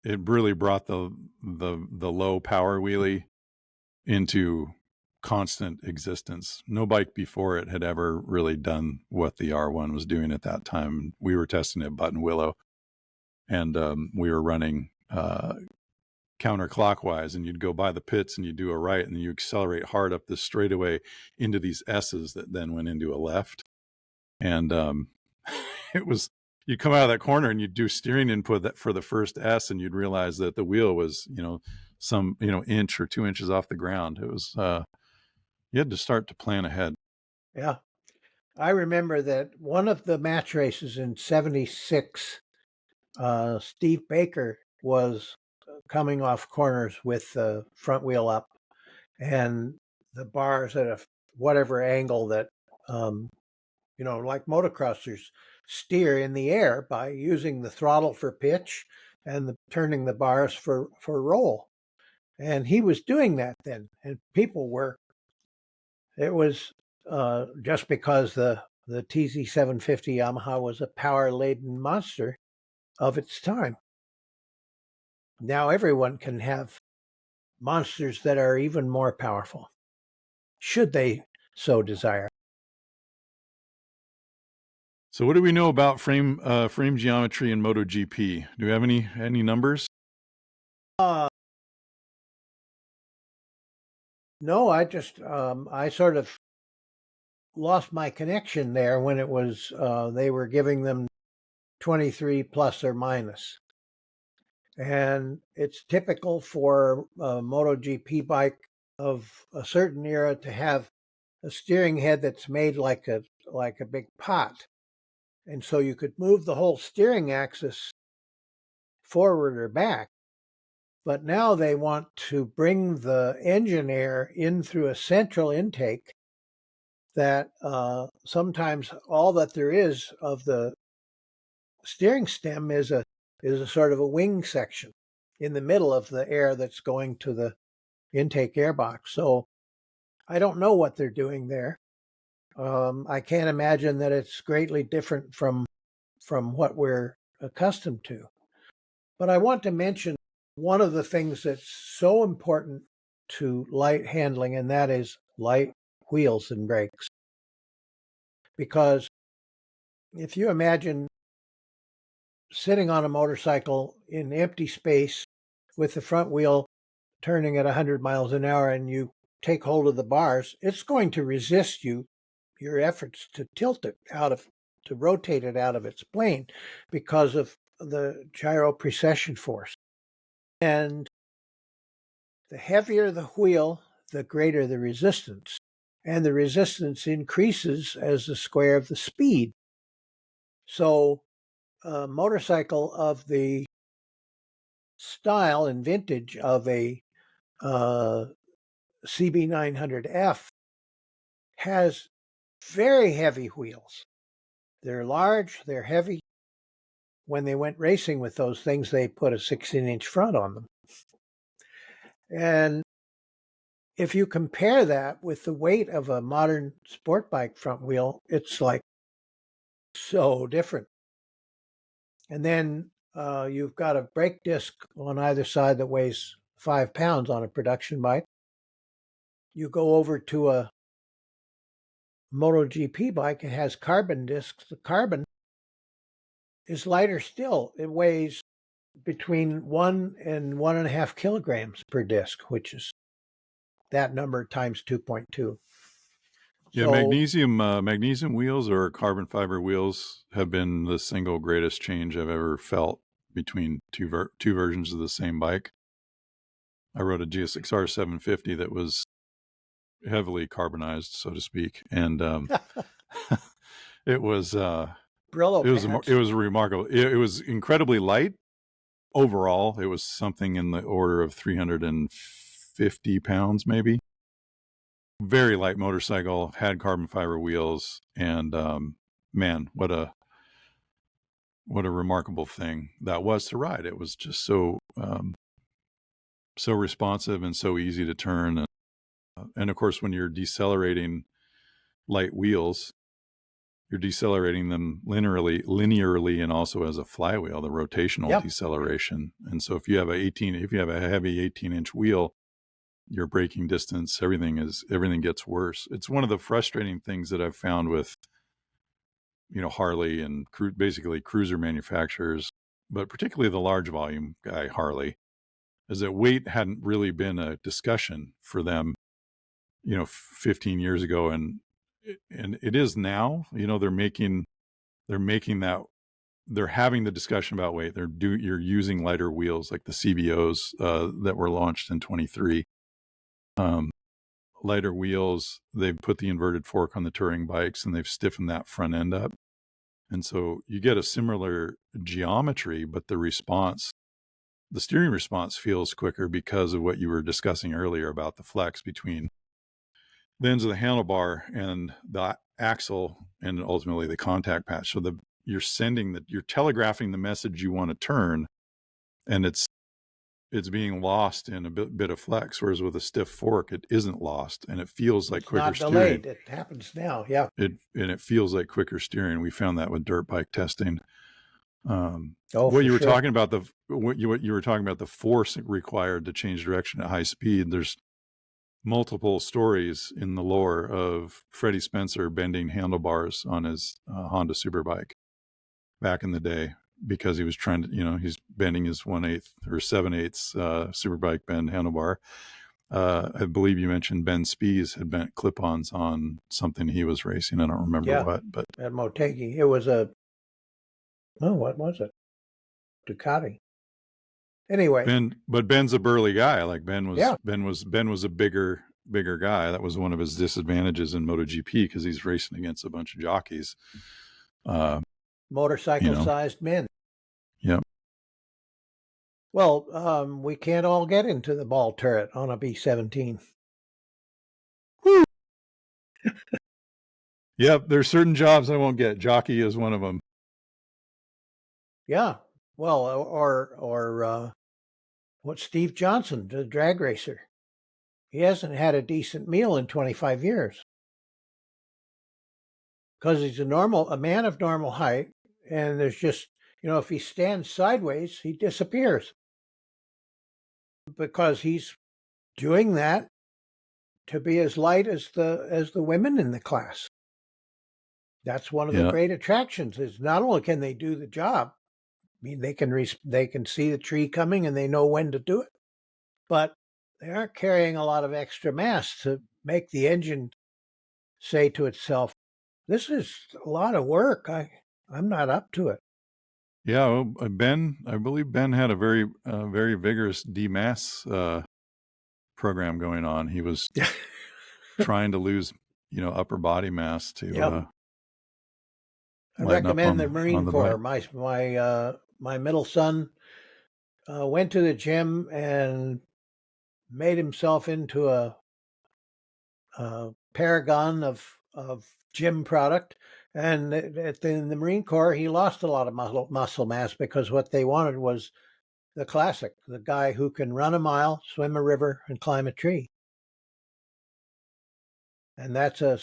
it really brought the low power wheelie into constant existence. No bike before it had ever really done what the R1 was doing at that time. We were testing it at Button Willow, and we were running counterclockwise, and you'd go by the pits and you do a right, and then you accelerate hard up this straightaway into these S's that then went into a left. And it was, you'd come out of that corner and you'd do steering input for the first S, and you'd realize that the wheel was, some, inch or 2 inches off the ground. It was, you had to start to plan ahead. Yeah. I remember that one of the match races in 76, Steve Baker was coming off corners with the front wheel up and the bars at whatever angle that, like motocrossers steer in the air by using the throttle for pitch and turning the bars for roll. And he was doing that then. And it was just because the TZ750 Yamaha was a power-laden monster of its time. Now everyone can have monsters that are even more powerful, should they so desire. So what do we know about frame geometry in MotoGP? Do we have any numbers? No, I just I sort of lost my connection there when it was they were giving them 23 plus or minus. And it's typical for a MotoGP bike of a certain era to have a steering head that's made like a big pot. And so you could move the whole steering axis forward or back. But now they want to bring the engine air in through a central intake that sometimes all that there is of the steering stem is a sort of a wing section in the middle of the air that's going to the intake airbox. So I don't know what they're doing there. I can't imagine that it's greatly different from what we're accustomed to. But I want to mention one of the things that's so important to light handling, and that is light wheels and brakes. Because if you imagine sitting on a motorcycle in empty space with the front wheel turning at 100 miles an hour and you take hold of the bars, it's going to resist your efforts to tilt it to rotate it out of its plane because of the gyro precession force. And the heavier the wheel, the greater the resistance. And the resistance increases as the square of the speed. So a motorcycle of the style and vintage of a CB900F has very heavy wheels. They're large, they're heavy. When they went racing with those things, they put a 16-inch front on them. And if you compare that with the weight of a modern sport bike front wheel, it's like so different. And then you've got a brake disc on either side that weighs 5 pounds on a production bike. You go over to a MotoGP bike, it has carbon discs. The carbon is lighter still. It weighs between 1 and 1.5 kilograms per disc, which is that number times 2.2. Yeah, So, magnesium wheels or carbon fiber wheels have been the single greatest change I've ever felt between two versions of the same bike. I rode a GSX-R 750 that was heavily carbonized, so to speak, and it was Brillo it was remarkable. It was incredibly light overall. It was something in the order of 350 pounds, maybe. Very light motorcycle, had carbon fiber wheels, and man, what a remarkable thing that was to ride. It was just so responsive and so easy to turn, and of course, when you're decelerating light wheels, you're decelerating them linearly, and also as a flywheel, the rotational deceleration. And so, if you have a heavy 18-inch wheel, your braking distance, everything gets worse. It's one of the frustrating things that I've found with, Harley and basically cruiser manufacturers, but particularly the large volume guy Harley, is that weight hadn't really been a discussion for them, 15 years ago, and it is now. They're having the discussion about weight. You're using lighter wheels like the CVOs that were launched in 23. Lighter wheels. They've put the inverted fork on the touring bikes, and they've stiffened that front end up. And so you get a similar geometry, but the steering response feels quicker because of what you were discussing earlier about the flex between the ends of the handlebar and the axle, and ultimately the contact patch. So you're telegraphing the message you want to turn, and it's being lost in a bit of flex. Whereas with a stiff fork, it isn't lost, and it feels like quicker steering. It's not delayed. It happens now. Yeah. It feels like quicker steering. We found that with dirt bike testing. What you were talking about the force required to change direction at high speed. There's multiple stories in the lore of Freddie Spencer bending handlebars on his Honda Superbike back in the day, because he was trying to, he's bending his 1/8 or 7/8 Superbike bend handlebar. I believe you mentioned Ben Spies had bent clip-ons on something he was racing. I don't remember what, but at Motegi, it was what was it? Ducati. Anyway, Ben's a burly guy. Like Ben was a bigger guy. That was one of his disadvantages in MotoGP, because he's racing against a bunch of jockeys. Motorcycle-sized men. Yep. Well, we can't all get into the ball turret on a B-17. Yep, there's certain jobs I won't get. Jockey is one of them. Yeah. Well, what Steve Johnson, the drag racer. He hasn't had a decent meal in 25 years because he's a man of normal height, and there's just, if he stands sideways, he disappears because he's doing that to be as light as the women in the class. That's one of the Yeah. great attractions. Is not only can they do the job, I mean they can see the tree coming and they know when to do it, but they aren't carrying a lot of extra mass to make the engine say to itself, "This is a lot of work. I'm not up to it." Yeah, well, I believe Ben had a very vigorous DMAS program going on. He was trying to lose, upper body mass to Yep. I lighten up recommend the Marine on the bike. Corps. My middle son went to the gym and made himself into a paragon of gym product. And in the Marine Corps, he lost a lot of muscle mass because what they wanted was the classic, the guy who can run a mile, swim a river, and climb a tree. And that's a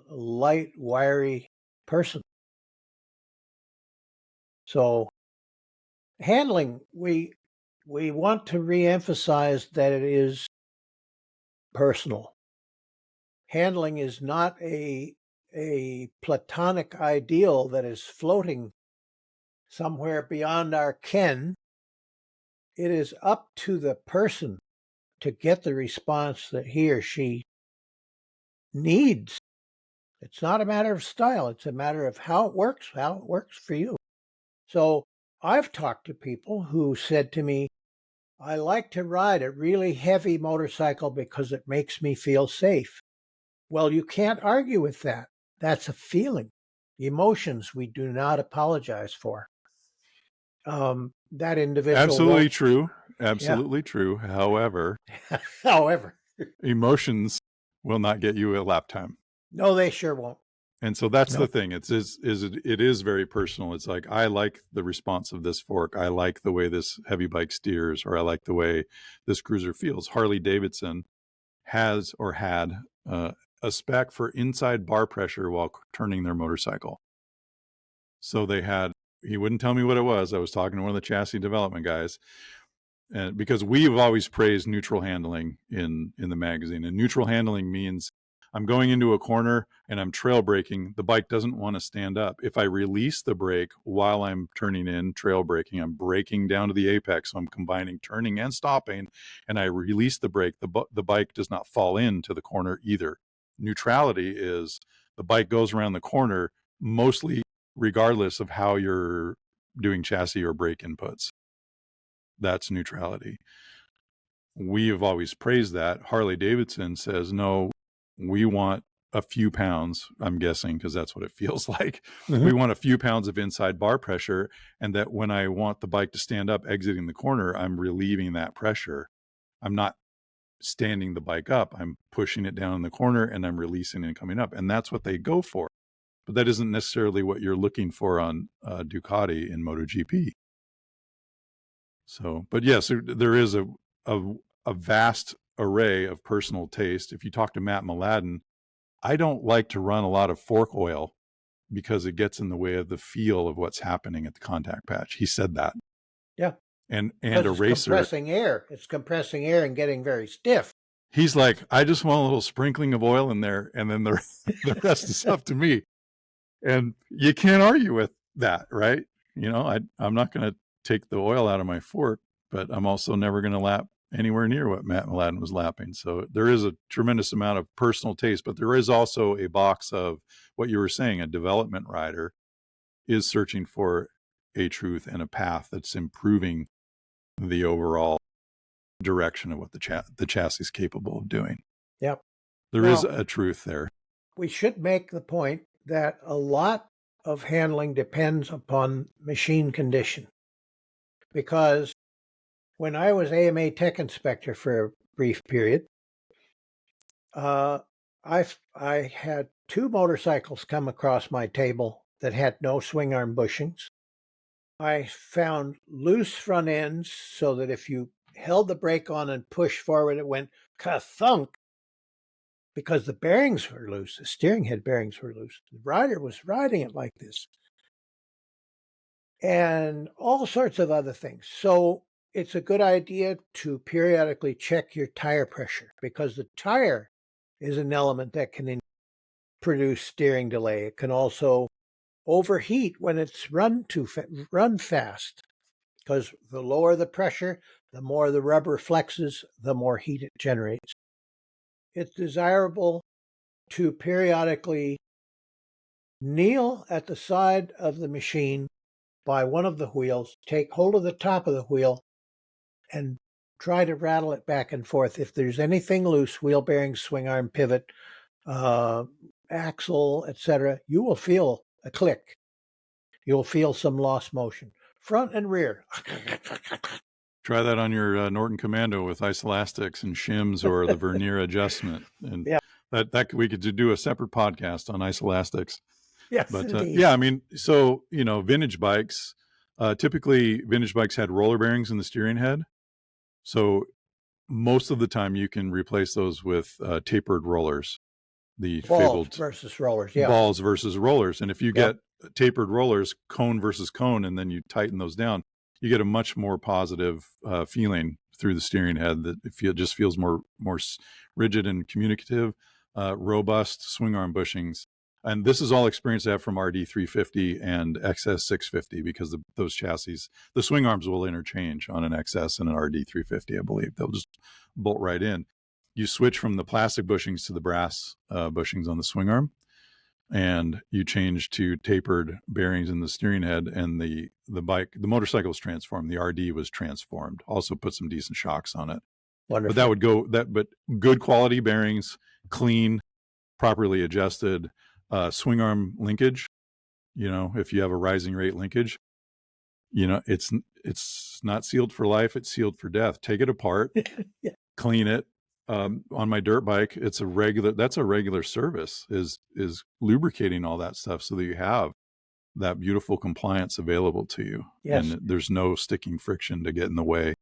light, wiry person. So handling, we want to reemphasize that it is personal. Handling is not a platonic ideal that is floating somewhere beyond our ken. It is up to the person to get the response that he or she needs. It's not a matter of style. It's a matter of how it works for you. So I've talked to people who said to me, I like to ride a really heavy motorcycle because it makes me feel safe. Well, you can't argue with that. That's a feeling. Emotions we do not apologize for. That individual Absolutely won't. true. Yeah. Absolutely true. However, However, emotions will not get you a lap time. no, they sure won't. And so that's the No. thing. It is very personal. It's like, I like the response of this fork. I like the way this heavy bike steers, or I like the way this cruiser feels. Harley Davidson has or had a spec for inside bar pressure while turning their motorcycle. So he wouldn't tell me what it was. I was talking to one of the chassis development guys, and because we've always praised neutral handling in the magazine, and neutral handling means I'm going into a corner and I'm trail braking. The bike doesn't want to stand up. If I release the brake while I'm turning in trail braking, I'm braking down to the apex. So I'm combining turning and stopping, and I release the brake. The bike does not fall into the corner either. Neutrality is the bike goes around the corner, mostly regardless of how you're doing chassis or brake inputs. That's neutrality. We have always praised that. Harley Davidson says, no, we want a few pounds, I'm guessing, because that's what it feels like. Mm-hmm. We want a few pounds of inside bar pressure, and that when I want the bike to stand up exiting the corner, I'm relieving that pressure. I'm not standing the bike up. I'm pushing it down in the corner and I'm releasing and coming up. And that's what they go for. But that isn't necessarily what you're looking for on Ducati in MotoGP. So, but yes, there is a vast array of personal taste. If you talk to Matt Mladen, I don't like to run a lot of fork oil because it gets in the way of the feel of what's happening at the contact patch. He said that. Yeah. And a racer, compressing air. It's compressing air and getting very stiff. He's like, I just want a little sprinkling of oil in there, and then the rest is up to me. And you can't argue with that, right? I'm not going to take the oil out of my fork, but I'm also never going to lap anywhere near what Matt Mladen was lapping. So there is a tremendous amount of personal taste, but there is also a box of what you were saying. A development rider is searching for a truth and a path that's improving the overall direction of what the chassis is capable of doing. Yep. There is a truth there. We should make the point that a lot of handling depends upon machine condition, because when I was AMA tech inspector for a brief period, I had 2 motorcycles come across my table that had no swing arm bushings. I found loose front ends so that if you held the brake on and pushed forward, it went ka-thunk because the bearings were loose. The steering head bearings were loose. The rider was riding it like this. And all sorts of other things. So it's a good idea to periodically check your tire pressure because the tire is an element that can produce steering delay. It can also overheat when it's run fast because the lower the pressure, the more the rubber flexes, the more heat it generates. It's desirable to periodically kneel at the side of the machine by one of the wheels, take hold of the top of the wheel, and try to rattle it back and forth. If there's anything loose, wheel bearings, swing arm, pivot, axle, etc., you will feel a click. You'll feel some lost motion, front and rear. Try that on your Norton Commando with isolastics and shims or the vernier adjustment, and Yeah. that we could do a separate podcast on isolastics. Yes, But indeed. yeah, I mean, so vintage bikes. Typically, vintage bikes had roller bearings in the steering head, so most of the time you can replace those with tapered rollers. The Balls fabled versus rollers. Yeah. balls versus rollers. And if you Yep. get tapered rollers, cone versus cone, and then you tighten those down, you get a much more positive feeling through the steering head that it just feels more rigid and communicative, robust swing arm bushings. And this is all experience I have from RD 350 and XS 650 because those chassis, the swing arms will interchange on an XS and an RD 350, I believe. They'll just bolt right in. You switch from the plastic bushings to the brass bushings on the swing arm, and you change to tapered bearings in the steering head, and the motorcycle was transformed. The RD was transformed. Also put some decent shocks on it. Wonderful. But good quality bearings, clean, properly adjusted, swing arm linkage. If you have a rising rate linkage, it's not sealed for life. It's sealed for death. Take it apart, Yeah. clean it. On my dirt bike, that's a regular service is lubricating all that stuff so that you have that beautiful compliance available to you. Yes. And there's no sticking friction to get in the way.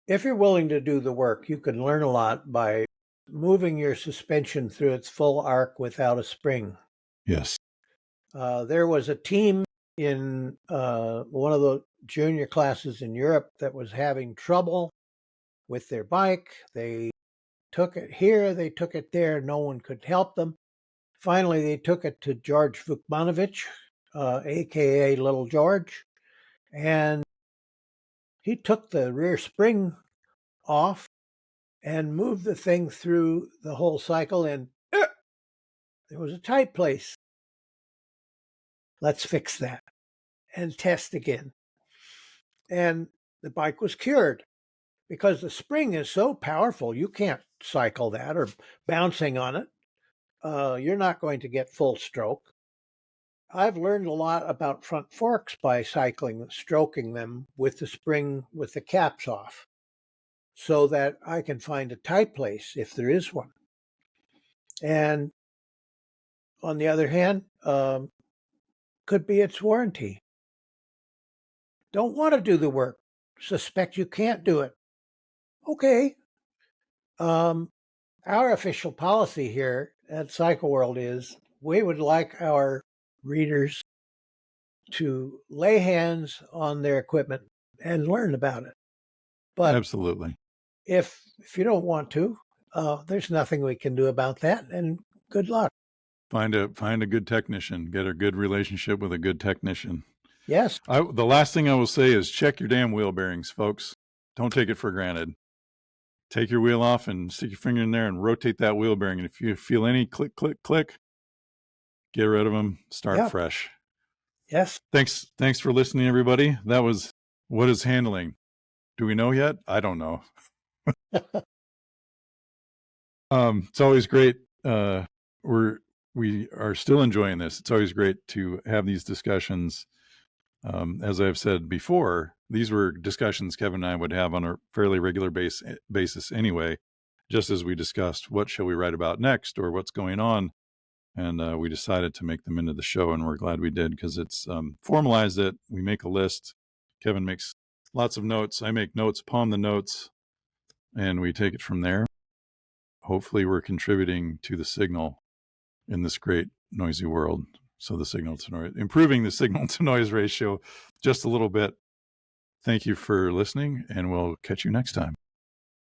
If you're willing to do the work, you can learn a lot by moving your suspension through its full arc without a spring. Yes. There was a team in one of the junior classes in Europe that was having trouble with their bike. They took it here, they took it there, no one could help them. Finally, they took it to George Vukmanovich, aka Little George, and he took the rear spring off and moved the thing through the whole cycle, and there was a tight place. Let's fix that and test again. And the bike was cured because the spring is so powerful, you can't cycle that or bouncing on it. You're not going to get full stroke. I've learned a lot about front forks by stroking them with the spring with the caps off so that I can find a tight place if there is one. And on the other hand, could be its warranty. Don't want to do the work. Suspect you can't do it. Okay. Our official policy here at Cycle World is we would like our readers to lay hands on their equipment and learn about it. But absolutely, if you don't want to, there's nothing we can do about that. And good luck. Find a good technician. Get a good relationship with a good technician. Yes. The last thing I will say is check your damn wheel bearings, folks. Don't take it for granted. Take your wheel off and stick your finger in there and rotate that wheel bearing. And if you feel any click, click, click, get rid of them. Start fresh. Yes. Thanks for listening, everybody. That was What is Handling. Do we know yet? I don't know. It's always great. We are still enjoying this. It's always great to have these discussions As I've said before, these were discussions Kevin and I would have on a fairly regular basis anyway, just as we discussed what shall we write about next or what's going on. And we decided to make them into the show, and we're glad we did because it's formalized it. We make a list. Kevin makes lots of notes. I make notes upon the notes, and we take it from there. Hopefully we're contributing to the signal in this great noisy world. So the signal to noise, improving the signal to noise ratio just a little bit. Thank you for listening, and we'll catch you next time.